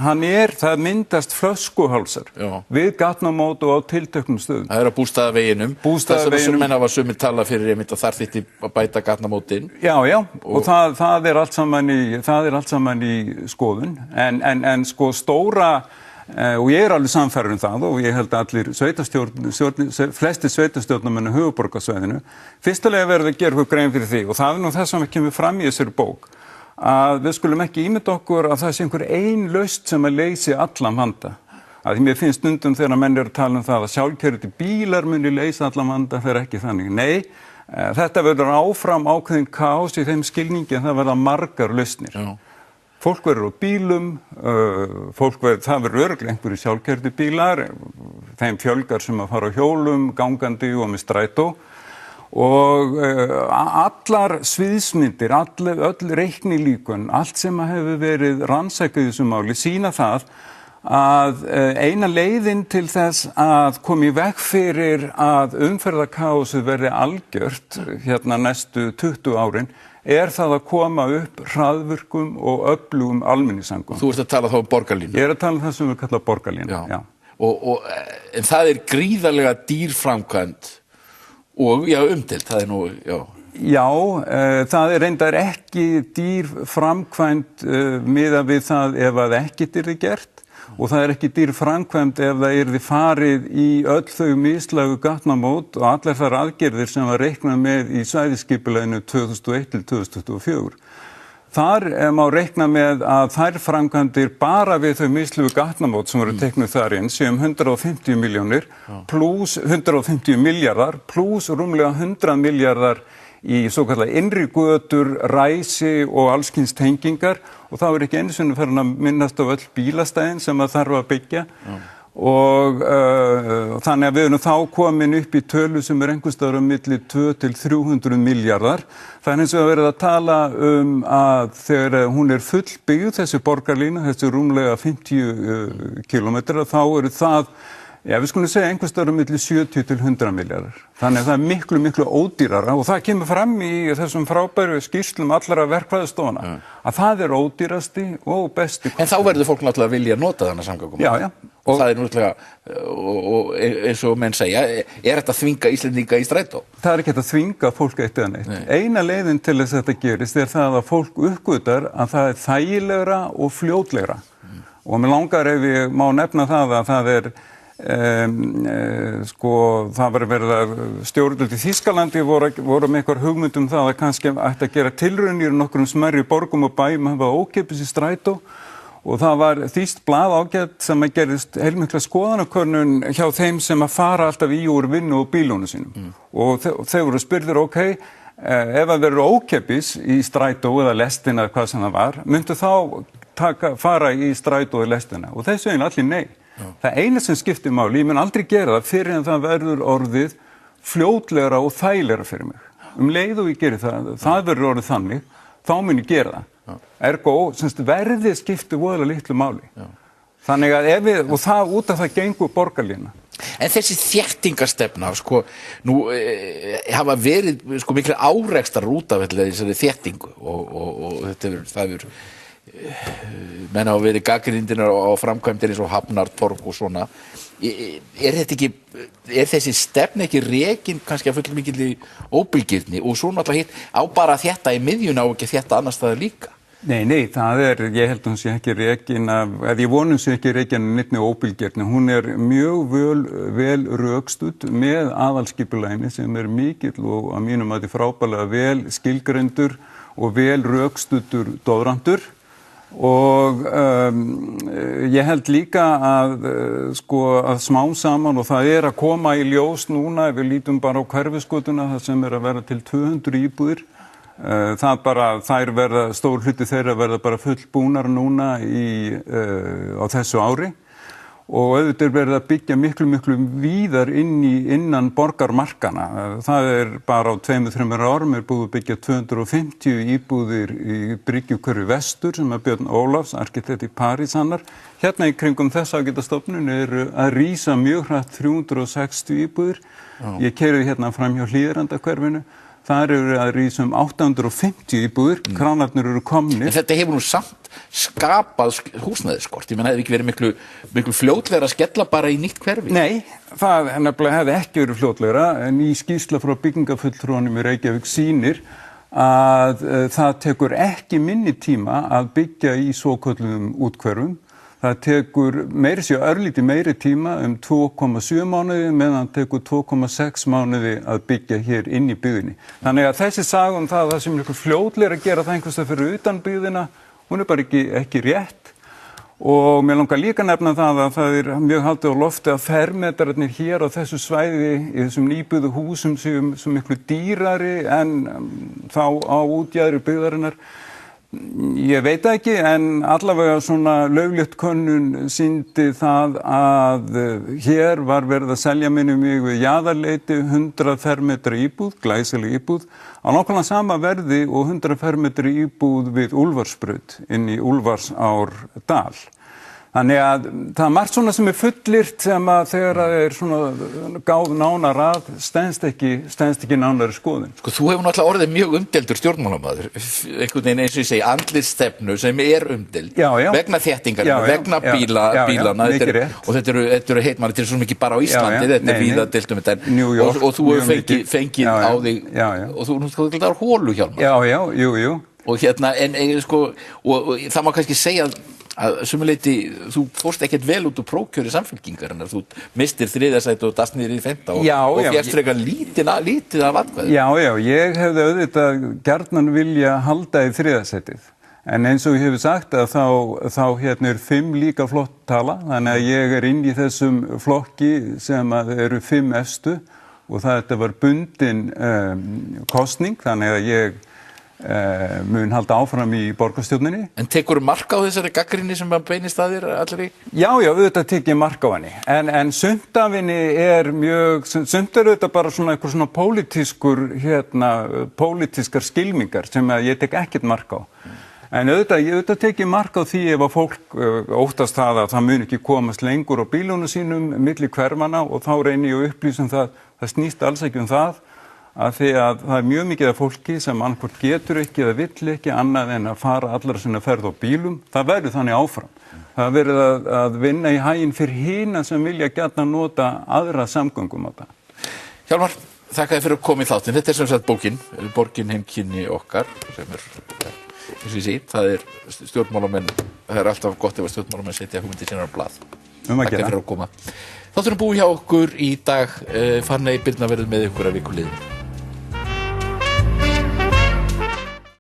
það myndast flöskuhálsar við gatnamót og á tilteknum stöðum. Það á bústaðaveginum, það sem menn hafa sumir tala fyrir einmitt og þar þyrfti að bæta gatnamótin. Já, og það allt saman í skoðun, en sko stóra, og ég alveg sannfærður það og ég held að allir flestir sveitarstjórnarmenn á höfuðborgarsvæðinu, fyrstulega verður að gera grein fyrir því og það nú það sem kemur fram í þessari bók, að við skulum ekki ímynda okkur að það sé einhver ein lausn sem að leysi allan vanda. Að mér finnst stundum þegar menn að tala það að sjálfkeyrandi bílar muni leysa allan vanda, það ekki þannig. Nei, þetta verður áfram ákveðin kaos í þeim skilningi en það verða margar lausnir. Já. Fólk verður á bílum, það verður örugglega einhverju sjálfkeyrandi bílar, þeim fjölgar sem að fara á hjólum, gangandi og með strætó og allar sviðsmyndir, öll reiknilíkun, allt sem hefur verið rannsakað í þessu máli sýna það að eina leiðin til þess að koma í veg fyrir að umferðarkaosið verði algjört hérna næstu 20 árin það að koma upp hraðvirkum og öflugum almenningssamgöngum. Þú ert að tala þá um borgarlínu? Ég að tala um það sem við kalla borgarlínu, já. En það gríðarlega dýr framkvæmd og umdeild, það nú, já. Já, það reyndar ekki dýr framkvæmd miðað við það ef að ekkert yrði gert. Og það ekki dýr framkvæmd ef það yrði farið í öll þau mislægu gatnamót og allar þær aðgerðir sem var reiknað með í svæðisskipulaginu 2001 til 2024. Þar má reikna með að þær framkvæmdir bara við þau mislægu gatnamót sem voru teiknuð þar inn séum 150 milljónir pluss 150 milljarðar pluss rúmlega 100 milljarðar í svokallar innri götur, ræsi og allskyns tengingar og þá ekki einu sinni farin að minnast á öll bílastæðin sem það þarf að byggja og þannig að við erum þá komin upp í tölu sem einhvers staðar á milli 200 til 300 milljarðar. Það eins og verið að tala að þegar hún fullbyggð, þessi borgarlína, þessi rúmlega 50 kilometra, þá það við skulum segja einhvers staðar á milli 70 til 100 milljarðar. Þannig að það miklu, miklu ódýrara og það kemur fram í þessum frábæru skýrslum allra verkfræðistofana að það ódýrasti og besti. En þá verður fólk náttúrulega að vilja nota þennan samgöngum. Já. Og það náttúrulega, og eins og menn segja, þetta að þvinga Íslendinga í strætó? Það ekki að þvinga fólk eitt eða neitt. Eina leiðin til þess að þetta gerist það að fólk uppgötar að það þægilegra og fljótlegra. Og mér langar ef ég má nefna það að það sko það var verið að stjórnvöld í Þýskalandi voru með eitthvað hugmynd það að kannski ætti að gera tilraunir í nokkrum smærri borgum og bæjum að hafa ókeypis í strætó og það var þýskt blað ágætt sem að gerist heilmikla skoðanakönnun hjá þeim sem að fara alltaf í úr vinnu og bílunum sínum og þeir voru spurðir ef að verður ókeypis í strætó eða lestina eða hvað sem það var, myndu þá fara í strætó eða lestina og þeir sögðu allir nei. Það eina sem skiptir máli, ég mun aldrei gera það fyrir en það verður orðið fljótlegra og þægilegra fyrir mig. Leið og ég geri það verður orðið þannig, þá mun ég gera það. Ergo, verðið skiptir voðalega litlu máli. Þannig að og það út af það gengur borgarlína. En þessi þéttingarstefna, sko, nú hafa verið miklu árekstar út af þessari þéttingu og það hefur menn hafa verið gagnrýndir á framkvæmdir eins og Hafnar, Torg og svona. Er þessi stefna ekki rekin kannski að fullmikilli óbilgirni og svo náttúrulega hitt á bara þetta í miðjuna og ekki þetta annars staðar líka? Nei, það ég held að hún sé ekki rekin ég vonum sé ekki rekin neittni óbilgirni. Hún mjög vel rökstudd með aðalskipulaginu sem mikill og að mínum að frábærlega vel skilgreindur og vel rökstuddur doðrantur. Og ég held líka að smám saman og það að koma í ljós núna ef við lítum bara á Hverfisgötuna það sem að vera til 200 íbúðir þær verða stór hluti þeirra verða bara fullbúnar núna á þessu ári og auðvitað verið að byggja miklu víðar innan borgarmarkana. Það bara á 2-3 árum búið að byggja 250 íbúðir í Bryggjukörfu vestur sem að Björn Ólafs, arkitekt í París hannar. Hérna í kringum þessa ágætastofnun að rísa mjög hratt 360 íbúðir. Ég keyri hérna fram hjá Hlíðarendahverfinu. Þar að rísa 850 íbúðir, kránarnir komnir. En þetta hefur nú samt skapað húsnæðisskort. Ég menn hefði ekki verið miklu fljótlegra að skella bara í nýtt hverfi. Nei, það nefnilega hefði ekki verið fljótlegra en í skýrsla frá byggingafulltrúanum í Reykjavík sýnir að það tekur ekki minni tíma að byggja í svokölluðum úthverfum. Það tekur örlítið meiri tíma 2,7 mánuði meðan tekur 2,6 mánuði að byggja hér inn í byggðinni. Þannig að þessi saga það sem fljótlegra að gera það einhverstað fyrir utan byggðina, hún bara ekki rétt. Og mér langar líka að nefna það að það mjög haldið á lofti að fermetrarnir hér á þessu svæði í þessum nýbyggðu húsum sem miklu dýrari en þá á útjaðri byggðarinnar. Ég veit ekki en allavega svona löglegt könnun sýndi það að hér var verið að selja mig við Jaðarleiti 100 fermetra íbúð, glæsileg íbúð á nákvæmlega sama verði og 100 fermetra íbúð við Úlfarsbraut inn í Úlfarsárdal. Þannig að það margt svona sem fullyrt sem að þegar það svona gáð nánar að stenst ekki nánari skoðun. Sko þú hefur náttúrulega orðið mjög umdeldur stjórnmálamaður, einhvern veginn eins og ég segi andlitsstefnu sem umdeld vegna þéttingarinnar, vegna bílana og þetta eru heitmann, þetta svo mikið bara á Íslandi, þetta víða deilt þetta og þú hefur fengið á þig og þú náttúrulega hólu Hjálmar. Jú. Og hérna, og það má kannski segja að sumuleyti þú fórst ekkert vel út úr prófkjöri Samfylkingarinnar, þú mistir 3. sæti og dast niður í 5. og fékkst frekar lítið af atkvæði. Já, ég hefði auðvitað gjarnan vilja halda í 3. sætið. En eins og ég hefur sagt að þá hérna 5 líka flott tala, þannig að ég inn í þessum flokki sem að eru 5 efstu og þetta var bundin kosning, þannig að ég mun halda áfram í borgarstjórninni. En tekur mark á þessari gagnrýni sem beinist að þér allri? Já, auðvitað tek ég mark á henni. En sumt af henni sumt auðvitað bara svona eitthvað svona pólitískar skilmingar sem ég tek ekkert mark á. En auðvitað tek ég mark á því ef að fólk óttast það að það mun ekki komast lengur á bílunum sínum milli hverfana og þá reyni ég að upplýsa það snýst alls ekki það. Að því að það mjög mikið af fólki sem annarkvort getur ekki eða vill ekki annað en að fara allar sinna ferð á bílum. Það verður þannig áfram. Það verður að vinna í haginn fyrir hina sem vilja gjarnan nota aðra samgöngum á það. Hjálmar, þakka þér fyrir að koma í þáttinn. Þetta sem sagt bókin, Borgin heimkynni okkar, sem eins og ég sé, það stjórnmálamenn, það alltaf gott ef að stjórnmálamenn setja hugmyndir sínar á blað. Þakka þér fyrir að koma. Þátturinn búið hjá okkur í dag. Fanney Birna verður með ykkur að vikuliðin.